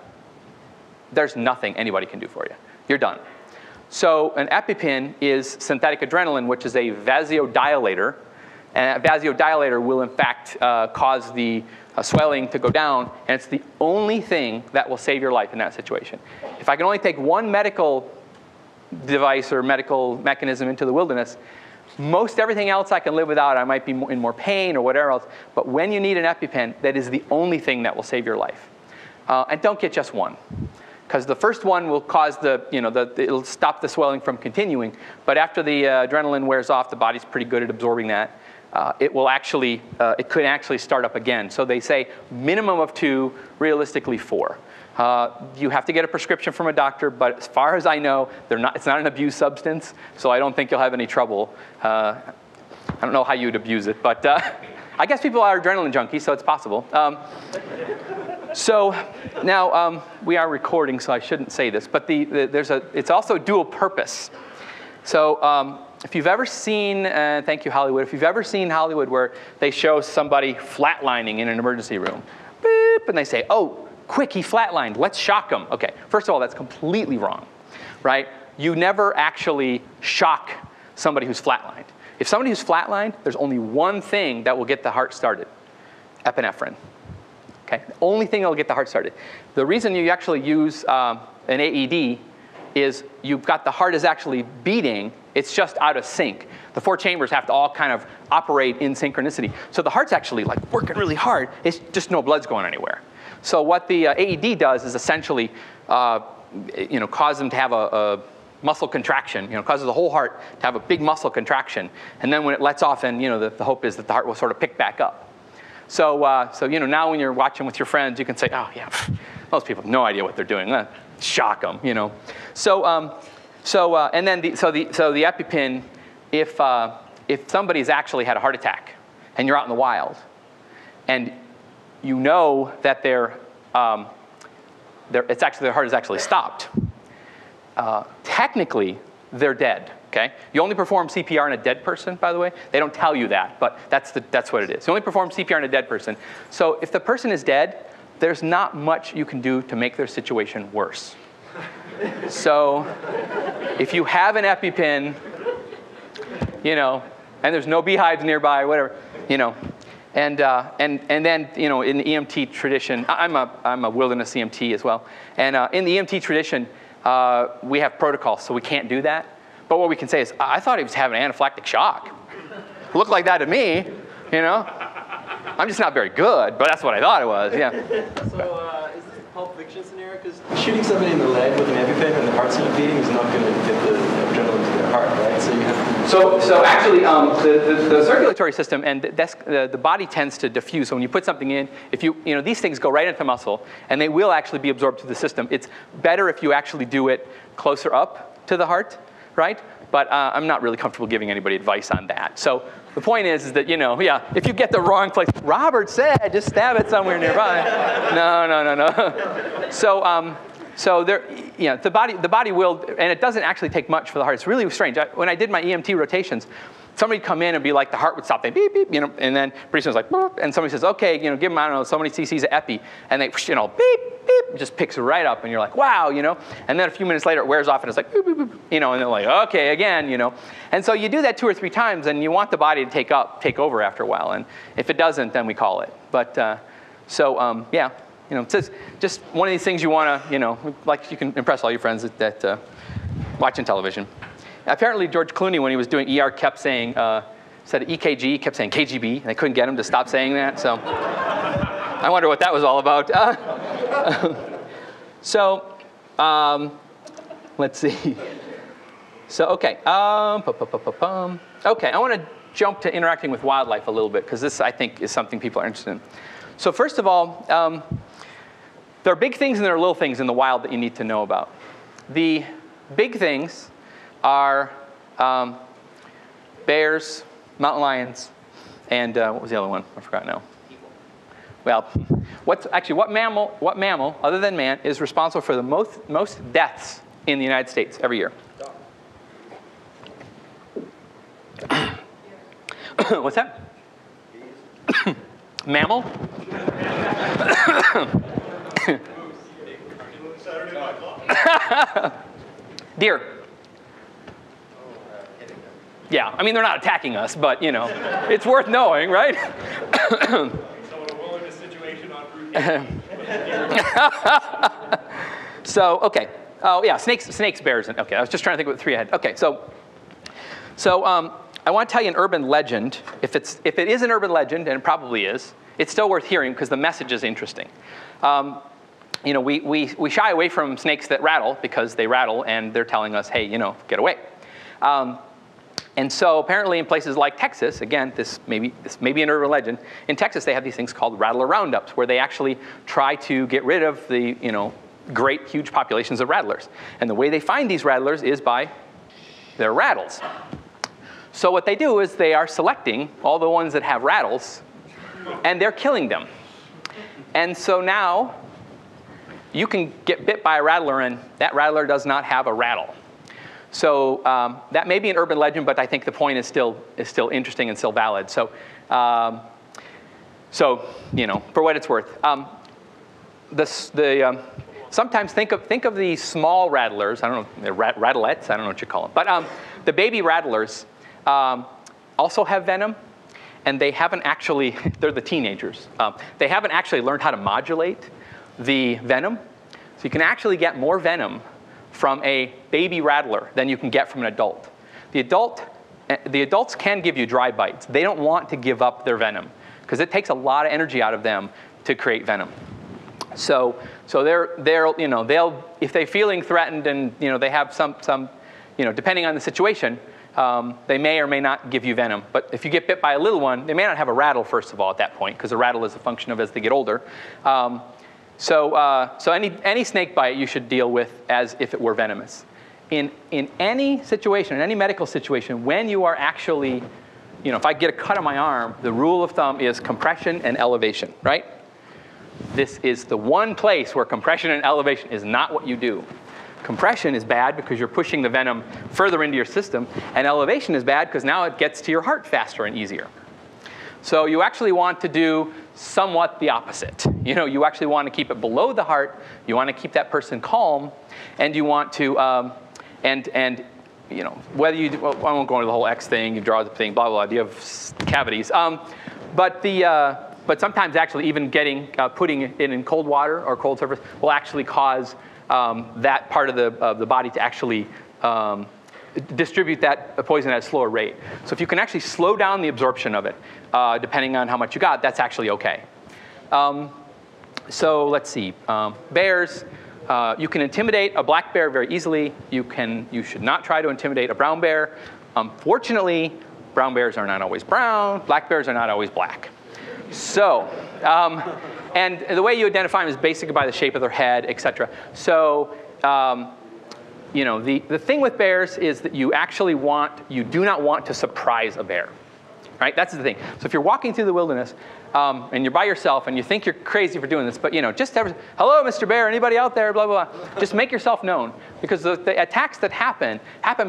Speaker 1: there's nothing anybody can do for you. You're done. So an Epipen is synthetic adrenaline, which is a vasodilator. And that vasodilator will, in fact, cause the swelling to go down. And it's the only thing that will save your life in that situation. If I can only take one medical device or medical mechanism into the wilderness, most everything else I can live without. I might be in more pain or whatever else. But when you need an Epipen, that is the only thing that will save your life. And don't get just one. Because the first one will cause it'll stop the swelling from continuing. But after the adrenaline wears off, the body's pretty good at absorbing that. It could actually start up again. So they say minimum of 2, realistically 4. You have to get a prescription from a doctor, but as far as I know, it's not an abused substance, so I don't think you'll have any trouble. I don't know how you'd abuse it, but I guess people are adrenaline junkies, so it's possible. So now we are recording, so I shouldn't say this, but it's also dual purpose. So if you've ever seen, thank you Hollywood, if you've ever seen Hollywood where they show somebody flatlining in an emergency room, beep, and they say, oh, quick, he flatlined, let's shock him. Okay, first of all, that's completely wrong, right? You never actually shock somebody who's flatlined. If somebody who's flatlined, there's only one thing that will get the heart started, epinephrine. Okay, the only thing that will get the heart started. The reason you actually use an AED is you've got the heart is actually beating, it's just out of sync. The 4 chambers have to all kind of operate in synchronicity. So the heart's actually like working really hard, it's just no blood's going anywhere. So what the AED does is essentially cause them to have a muscle contraction, causes the whole heart to have a big muscle contraction. And then when it lets off, and the hope is that the heart will sort of pick back up. So now when you're watching with your friends, you can say, oh yeah, most people have no idea what they're doing. Shock them, So and then the Epipen, if somebody's actually had a heart attack and you're out in the wild, and you know that their heart is actually stopped, technically they're dead. Okay? You only perform CPR on a dead person, by the way. They don't tell you that, but that's what it is. You only perform CPR on a dead person. So if the person is dead, there's not much you can do to make their situation worse. So if you have an Epipen, and there's no beehives nearby, whatever, and then in the EMT tradition, I'm a wilderness EMT as well, and in the EMT tradition, we have protocols, so we can't do that. But what we can say is, I thought he was having anaphylactic shock. It looked like that to me, I'm just not very good, but that's what I thought it was, yeah.
Speaker 5: So is this a Pulp Fiction scenario? Because shooting somebody in the leg with an Epipen and the heart's not beating is not going to get the adrenaline to their heart, right? So you have to...
Speaker 1: So actually, the circulatory system and the body tends to diffuse. So when you put something in, if these things go right into muscle, and they will actually be absorbed through the system. It's better if you actually do it closer up to the heart, right? But I'm not really comfortable giving anybody advice on that. So the point is that, if you get the wrong place, Robert said, just stab it somewhere nearby. No. So there, the body will, and it doesn't actually take much for the heart. It's really strange. When I did my EMT rotations, somebody'd come in and be like, the heart would stop, they beep, beep, and then pretty soon it's like, boop, and somebody says, okay, give them, I don't know, so many cc's of epi, and they, beep, beep, it just picks right up, and you're like, wow, and then a few minutes later it wears off, and it's like, boop, boop, boop, and they're like, okay, again, and so you do that 2 or 3 times, and you want the body to take over after a while, and if it doesn't, then we call it. But yeah, it's just one of these things you want to, like you can impress all your friends that watching television. Apparently, George Clooney, when he was doing ER, kept saying, said EKG, kept saying KGB, and they couldn't get him to stop saying that. So I wonder what that was all about. Let's see. So, okay. Okay, I want to jump to interacting with wildlife a little bit, because this, I think, is something people are interested in. So first of all, there are big things and there are little things in the wild that you need to know about. The big things are bears, mountain lions, and what was the other one? I forgot now. Well, what mammal other than man is responsible for the most deaths in the United States every year? What's that? Mammal? Deer. Yeah, I mean, they're not attacking us, but, it's worth knowing, right?
Speaker 2: Someone a wilderness situation on route.
Speaker 1: So, okay. Oh, yeah, snakes, bears. Okay, I was just trying to think of the 3 I had. Okay, so I want to tell you an urban legend. If it is an urban legend, and it probably is, it's still worth hearing because the message is interesting. We shy away from snakes that rattle because they rattle and they're telling us, hey, get away. And so apparently in places like Texas, again, this may be an urban legend. In Texas, they have these things called rattler roundups, where they actually try to get rid of the great huge populations of rattlers. And the way they find these rattlers is by their rattles. So what they do is they are selecting all the ones that have rattles, and they're killing them. And so now you can get bit by a rattler, and that rattler does not have a rattle. So that may be an urban legend, but I think the point is still interesting and still valid. So, for what it's worth, sometimes think of the small rattlers. I don't know, rattlets. I don't know what you call them. But the baby rattlers also have venom, and they haven't actually. They're the teenagers. They haven't actually learned how to modulate the venom. So you can actually get more venom from a baby rattler than you can get from an adult. The adults can give you dry bites. They don't want to give up their venom because it takes a lot of energy out of them to create venom. So they'll if they're feeling threatened and they have some depending on the situation, they may or may not give you venom. But if you get bit by a little one, they may not have a rattle first of all at that point, because a rattle is a function of as they get older. So any snake bite you should deal with as if it were venomous. In any situation, in any medical situation, when you are actually, if I get a cut on my arm, the rule of thumb is compression and elevation, right? This is the one place where compression and elevation is not what you do. Compression is bad because you're pushing the venom further into your system, and elevation is bad because now it gets to your heart faster and easier. So you actually want to do somewhat the opposite. You actually want to keep it below the heart. You want to keep that person calm, and you want to, whether you do, well, I won't go into the whole X thing. You draw the thing, blah blah blah. You have cavities, but sometimes actually even putting it in cold water or cold surface will actually cause that part of the body to actually distribute that poison at a slower rate. So if you can actually slow down the absorption of it, depending on how much you got, that's actually okay. So let's see, bears. You can intimidate a black bear very easily. You should not try to intimidate a brown bear. Unfortunately, brown bears are not always brown. Black bears are not always black. So, and the way you identify them is basically by the shape of their head, etc. So, the thing with bears is that you do not want to surprise a bear. right? That's the thing. So if you're walking through the wilderness and you're by yourself and you think you're crazy for doing this, but just hello, Mr. Bear, anybody out there, blah, blah, blah. Just make yourself known, because the attacks that happen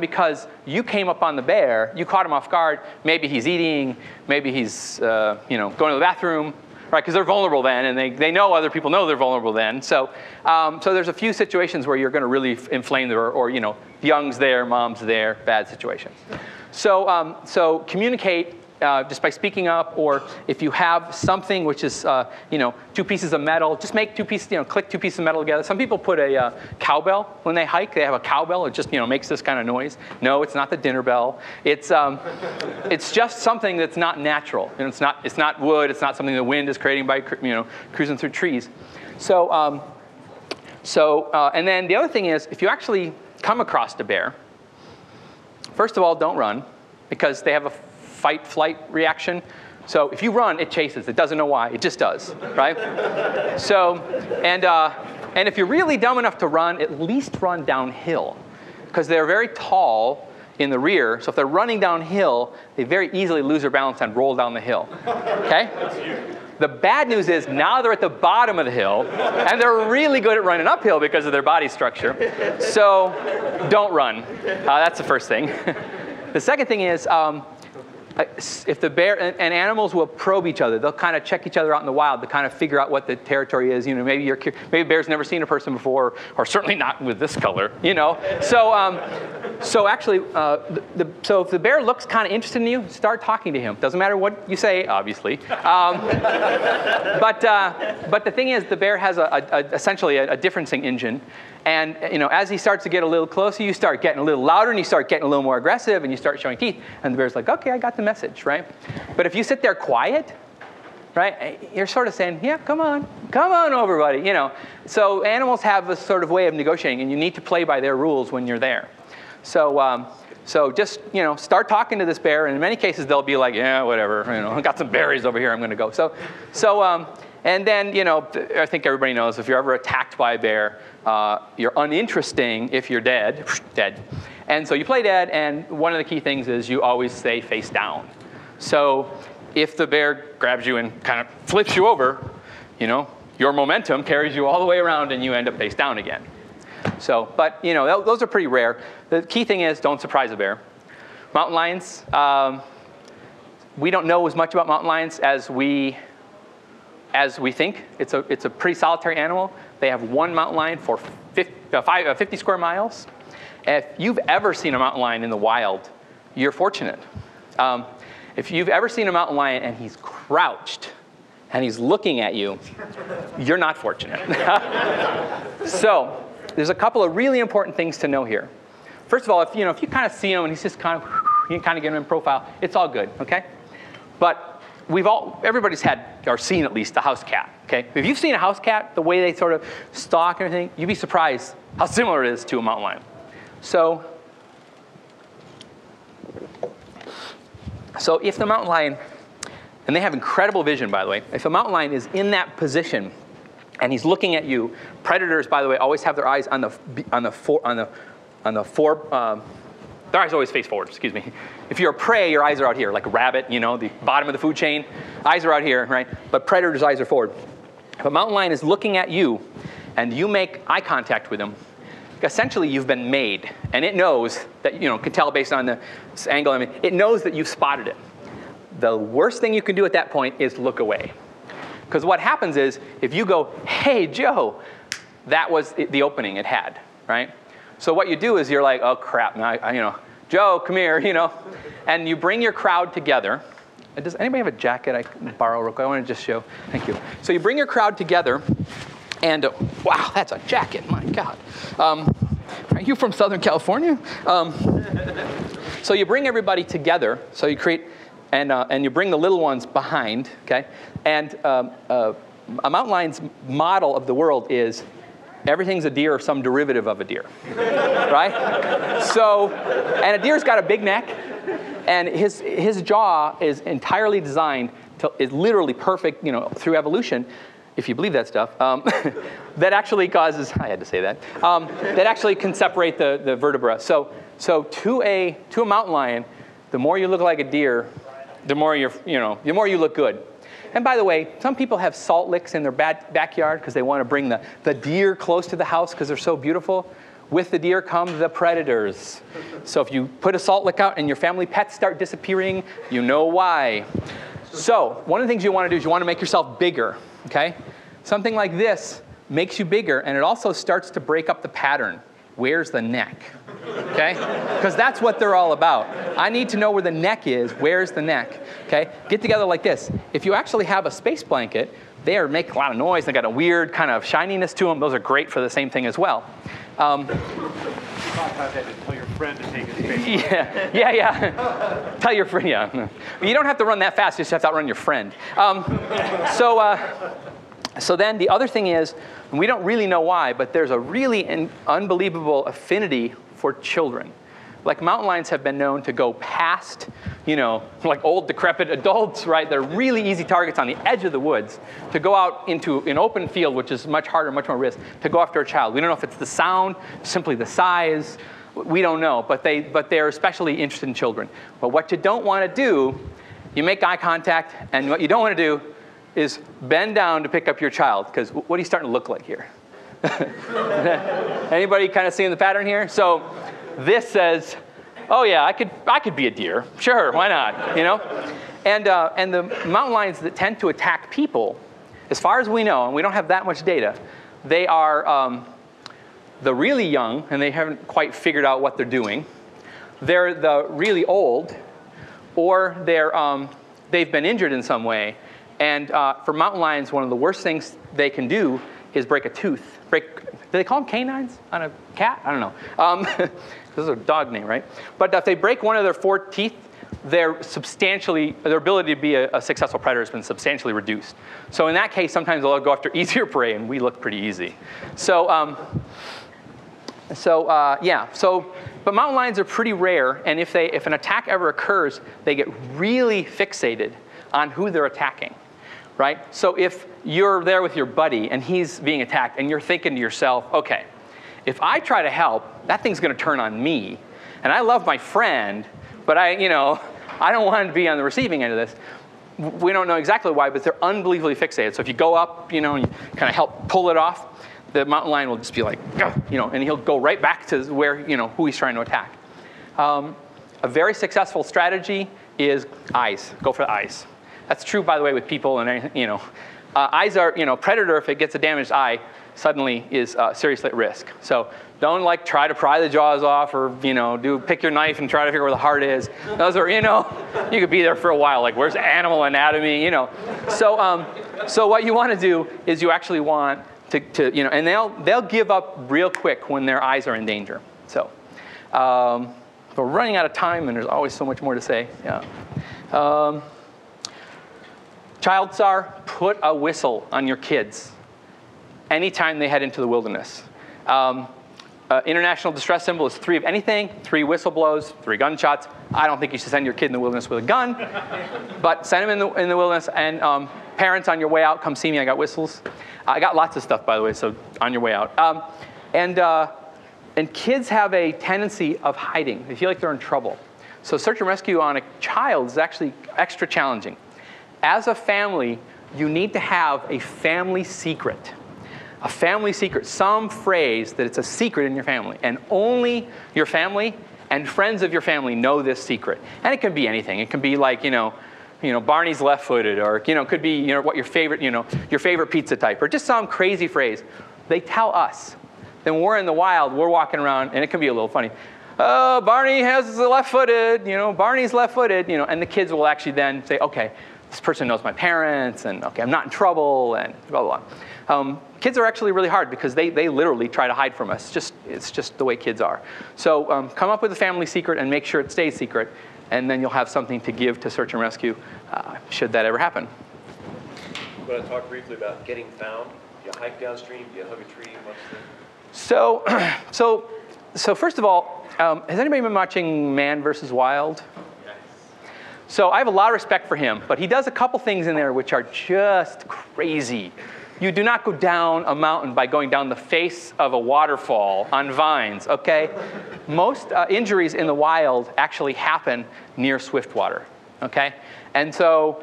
Speaker 1: because you came up on the bear, you caught him off guard, maybe he's eating, maybe he's going to the bathroom, right? Because they're vulnerable then, and they know other people know they're vulnerable then. So there's a few situations where you're going to really inflame them, or young's there, mom's there, bad situations. So communicate just by speaking up, or if you have something which is 2 pieces of metal, just make 2 pieces, click 2 pieces of metal together. Some people put a cowbell when they hike. They have a cowbell. It just makes this kind of noise. No, it's not the dinner bell. It's just something that's not natural. And it's not wood. It's not something the wind is creating by cruising through trees. And then the other thing is, if you actually come across a bear, first of all, don't run, because they have a fight-flight reaction. So if you run, it chases. It doesn't know why. It just does, right? And if you're really dumb enough to run, at least run downhill, because they're very tall in the rear. So if they're running downhill, they very easily lose their balance and roll down the hill. Okay? The bad news is now they're at the bottom of the hill, and they're really good at running uphill because of their body structure. So don't run. That's the first thing. The second thing is, if the bear and animals will probe each other, they'll kind of check each other out in the wild to kind of figure out what the territory is. Maybe a bear's never seen a person before, or certainly not with this color. So actually, so if the bear looks kind of interested in you, start talking to him. Doesn't matter what you say, obviously. But the thing is, the bear has essentially a differencing engine. And as he starts to get a little closer, you start getting a little louder, and you start getting a little more aggressive, and you start showing teeth. And the bear's like, okay, I got the message, right? But if you sit there quiet, right, you're sort of saying, yeah, come on over, buddy. So animals have a sort of way of negotiating, and you need to play by their rules when you're there. So just start talking to this bear, and in many cases they'll be like, yeah, whatever. I got some berries over here. I'm going to go. And then I think everybody knows, if you're ever attacked by a bear, you're uninteresting if you're dead. And so you play dead, and one of the key things is you always stay face down. So if the bear grabs you and kind of flips you over, your momentum carries you all the way around, and you end up face down again. So, but those are pretty rare. The key thing is, don't surprise a bear. Mountain lions, we don't know as much about mountain lions as we think. It's a pretty solitary animal. They have one mountain lion for 50 square miles. If you've ever seen a mountain lion in the wild, you're fortunate. If you've ever seen a mountain lion and he's crouched and he's looking at you, you're not fortunate. So there's a couple of really important things to know here. First of all, if you kind of see him and he's just you can kind of get him in profile, it's all good, okay? But everybody's had or seen at least a house cat, okay? If you've seen a house cat, the way they sort of stalk and everything, you'd be surprised how similar it is to a mountain lion. So if the mountain lion, and they have incredible vision, by the way, if a mountain lion is in that position and he's looking at you, predators, by the way, always have their eyes their eyes always face forward, excuse me. If you're a prey, your eyes are out here, like a rabbit, the bottom of the food chain. Eyes are out here, right? But predators' eyes are forward. If a mountain lion is looking at you and you make eye contact with him, essentially you've been made. And it knows that, can tell based on this angle, it knows that you've spotted it. The worst thing you can do at that point is look away. Because what happens is, if you go, hey, Joe, that was the opening it had, right? So what you do is you're like, oh, crap, now, Joe, come here, And you bring your crowd together. Does anybody have a jacket I can borrow real quick? I want to just show. Thank you. So you bring your crowd together, and wow, that's a jacket, my God. Are you from Southern California? So you bring everybody together. So you create, and you bring the little ones behind, okay? And a mountain lion's model of the world is, everything's a deer or some derivative of a deer, right? So, and a deer's got a big neck, and his jaw is entirely designed is literally perfect, through evolution, if you believe that stuff. That actually causes, I had to say that, that actually can separate the vertebra. So to a mountain lion, the more you look like a deer, the more the more you look good. And by the way, some people have salt licks in their backyard because they want to bring the deer close to the house because they're so beautiful. With the deer come the predators. So if you put a salt lick out and your family pets start disappearing, you know why. So one of the things you want to do is you want to make yourself bigger, okay? Something like this makes you bigger, and it also starts to break up the pattern. Where's the neck? Okay? Because that's what they're all about. I need to know where the neck is. Where's the neck? Okay? Get together like this. If you actually have a space blanket, they make a lot of noise. They got a weird kind of shininess to them. Those are great for the same thing as well.
Speaker 2: Tell your friend to take his space.
Speaker 1: Yeah. Tell your friend, yeah. You don't have to run that fast. You just have to outrun your friend. So then the other thing is, and we don't really know why, but there's a really unbelievable affinity for children. Like mountain lions have been known to go past, like old decrepit adults, right? They're really easy targets on the edge of the woods to go out into an open field, which is much harder, much more risk, to go after a child. We don't know if it's the sound, simply the size. We don't know, but they're especially interested in children. But what you don't want to do, you make eye contact, and what you don't want to do is bend down to pick up your child, because what are you starting to look like here? Anybody kind of seeing the pattern here? So this says, oh yeah, I could be a deer. Sure, why not? And the mountain lions that tend to attack people, as far as we know, and we don't have that much data, they are the really young, and they haven't quite figured out what they're doing. They're the really old, or they've been injured in some way. And for mountain lions, one of the worst things they can do is break a tooth. Do they call them canines on a cat? I don't know. This is a dog name, right? But if they break one of their 4 teeth, their ability to be a successful predator has been substantially reduced. So in that case, sometimes they'll go after easier prey, and we look pretty easy. But mountain lions are pretty rare, and if an attack ever occurs, they get really fixated on who they're attacking. Right? So if you're there with your buddy and he's being attacked and you're thinking to yourself, okay, if I try to help, that thing's going to turn on me. And I love my friend, but I don't want to be on the receiving end of this. We don't know exactly why, but they're unbelievably fixated. So if you go up, and you kind of help pull it off, the mountain lion will just be like, and he'll go right back to where, who he's trying to attack. A very successful strategy is eyes. Go for the eyes. That's true, by the way, with people and anything, eyes are, predator, if it gets a damaged eye, suddenly is seriously at risk. So don't try to pry the jaws off or, pick your knife and try to figure where the heart is. Those are, you could be there for a while, like where's animal anatomy, So what you want to do is you actually want to and they'll give up real quick when their eyes are in danger. So we're running out of time and there's always so much more to say. Yeah. Child SAR, put a whistle on your kids anytime they head into the wilderness. International distress symbol is 3 of anything, 3 whistle blows, 3 gunshots. I don't think you should send your kid in the wilderness with a gun, but send them in the wilderness. And parents, on your way out, come see me. I got whistles. I got lots of stuff, by the way, so on your way out. And kids have a tendency of hiding. They feel like they're in trouble. So search and rescue on a child is actually extra challenging. As a family, you need to have a family secret. A family secret, some phrase that it's a secret in your family. And only your family and friends of your family know this secret. And it can be anything. It can be like, Barney's left-footed, or, it could be, what your favorite pizza type, or just some crazy phrase. They tell us. Then when we're in the wild, we're walking around, and it can be a little funny. Oh, Barney has the left-footed, Barney's left-footed, and the kids will actually then say, okay, this person knows my parents, and okay, I'm not in trouble, and blah, blah, blah. Kids are actually really hard because they literally try to hide from us. It's just the way kids are. So come up with a family secret and make sure it stays secret, and then you'll have something to give to search and rescue should that ever happen.
Speaker 6: I'm going to talk briefly about getting found. Do you hike downstream? Do you hug a tree?
Speaker 1: So first of all, has anybody been watching Man vs. Wild? So I have a lot of respect for him, but he does a couple things in there which are just crazy. You do not go down a mountain by going down the face of a waterfall on vines, okay? Most injuries in the wild actually happen near swift water. okay? And so,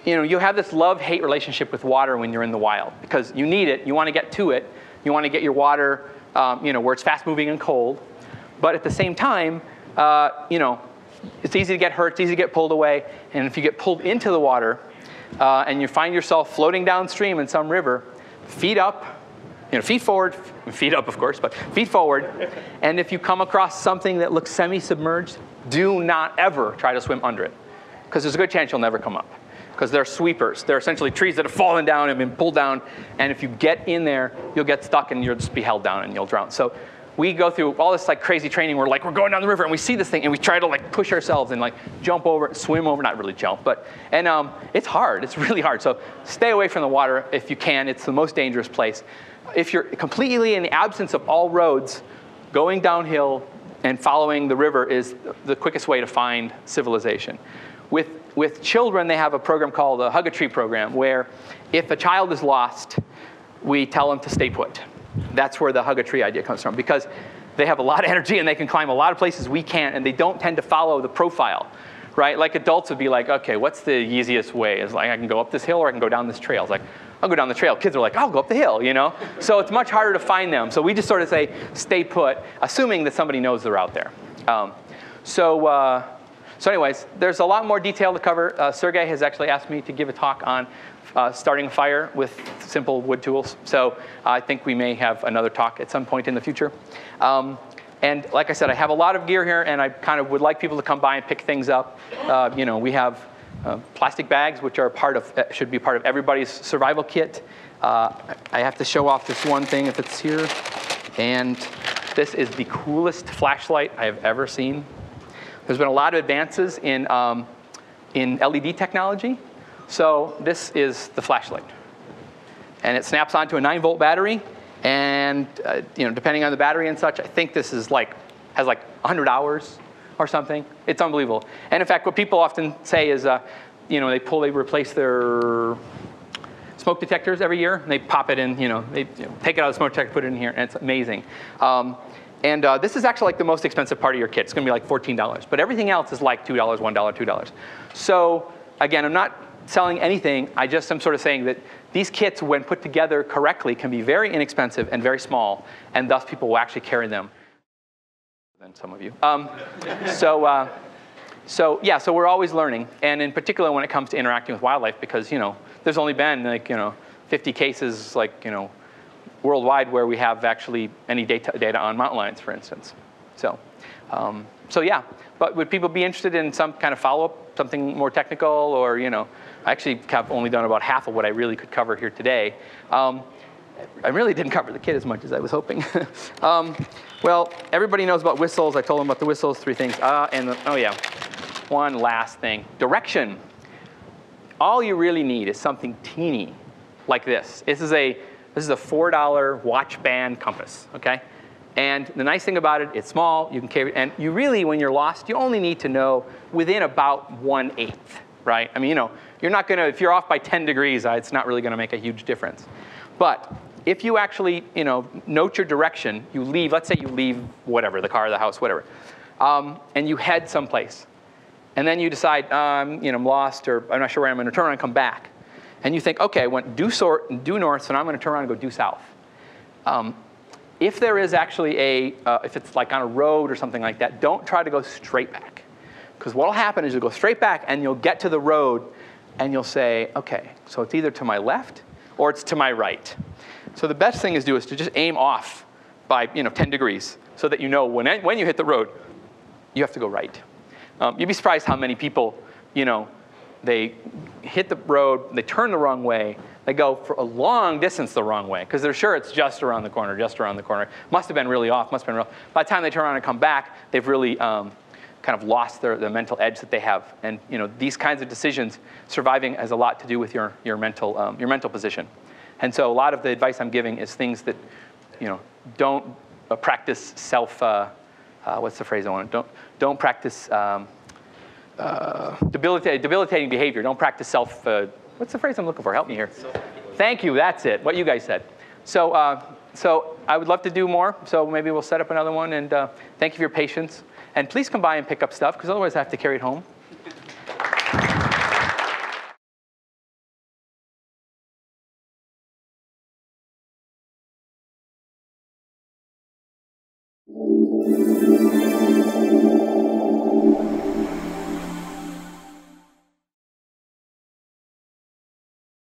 Speaker 1: you have this love-hate relationship with water when you're in the wild because you need it, you want to get to it, you want to get your water, where it's fast-moving and cold, but at the same time, it's easy to get hurt, it's easy to get pulled away, and if you get pulled into the water and you find yourself floating downstream in some river, feet up, feet forward, feet up of course, but feet forward, and if you come across something that looks semi-submerged, do not ever try to swim under it, because there's a good chance you'll never come up, because they're sweepers. They're essentially trees that have fallen down and been pulled down, and if you get in there, you'll get stuck and you'll just be held down and you'll drown. So we go through all this like crazy training where we're going down the river and we see this thing and we try to like push ourselves and like jump over, swim over, not really jump, but, and it's hard, it's really hard. So stay away from the water if you can, it's the most dangerous place. If you're completely in the absence of all roads, going downhill and following the river is the quickest way to find civilization. With children, they have a program called the Hug-a-Tree program, where if a child is lost, we tell them to stay put. That's where the Hug-a-Tree idea comes from, because they have a lot of energy and they can climb a lot of places we can't, and they don't tend to follow the profile, right? Like adults would be like, okay, what's the easiest way? It's like, I can go up this hill or I can go down this trail. It's like, I'll go down the trail. Kids are like, I'll go up the hill, So it's much harder to find them. So we just sort of say, stay put, assuming that somebody knows they're out there. So anyways, there's a lot more detail to cover. Sergey has actually asked me to give a talk on starting a fire with simple wood tools. So I think we may have another talk at some point in the future. And like I said, I have a lot of gear here, and I kind of would like people to come by and pick things up. We have plastic bags, which are should be part of everybody's survival kit. I have to show off this one thing if it's here. And this is the coolest flashlight I have ever seen. There's been a lot of advances in LED technology. So this is the flashlight. And it snaps onto a 9-volt battery. And depending on the battery and such, I think this is has 100 hours or something. It's unbelievable. And in fact, what people often say is, they replace their smoke detectors every year. And they pop it in, they take it out of the smoke detector, put it in here, and it's amazing. And this is actually the most expensive part of your kit. It's going to be $14. But everything else is $2, $1, $2. So again, I'm not selling anything. I just am sort of saying that these kits, when put together correctly, can be very inexpensive and very small, and thus people will actually carry them. Than some of you. So we're always learning, and in particular when it comes to interacting with wildlife, because there's only been 50 cases worldwide where we have actually any data on mountain lions, for instance. So yeah, but would people be interested in some kind of follow-up, something more technical, or I actually have only done about half of what I really could cover here today. I really didn't cover the kit as much as I was hoping. Well, everybody knows about whistles. I told them about the whistles, 3 things. Oh yeah, one last thing, direction. All you really need is something teeny like this. This is a $4 watch band compass, okay? And the nice thing about it, it's small, you can carry it, and you really, when you're lost, you only need to know within about 1/8, right? I mean, you're not gonna, if you're off by 10 degrees, it's not really gonna make a huge difference. But if you actually, note your direction, you leave, let's say you leave whatever, the car, the house, whatever, and you head someplace. And then you decide, I'm lost, or I'm not sure where I'm gonna turn around and come back. And you think, okay, I went due north, so now I'm gonna turn around and go due south. If there is actually if it's on a road or something like that, don't try to go straight back. Because what'll happen is you'll go straight back and you'll get to the road and you'll say, okay, so it's either to my left or it's to my right. So the best thing is to just aim off by 10 degrees so that when you hit the road, you have to go right. You'd be surprised how many people, they hit the road, they turn the wrong way, they go for a long distance the wrong way, because they're sure it's just around the corner, Must have been really off, must have been real. By the time they turn around and come back, they've really kind of lost the mental edge that they have. And these kinds of decisions, surviving has a lot to do with your mental position. And so a lot of the advice I'm giving is things that, don't practice self, what's the phrase I want? Don't practice debilitating behavior. Don't practice self, what's the phrase I'm looking for? Help me here. Thank you, that's it, what you guys said. So I would love to do more, so maybe we'll set up another one, and thank you for your patience. And please come by and pick up stuff, because otherwise I have to carry it home.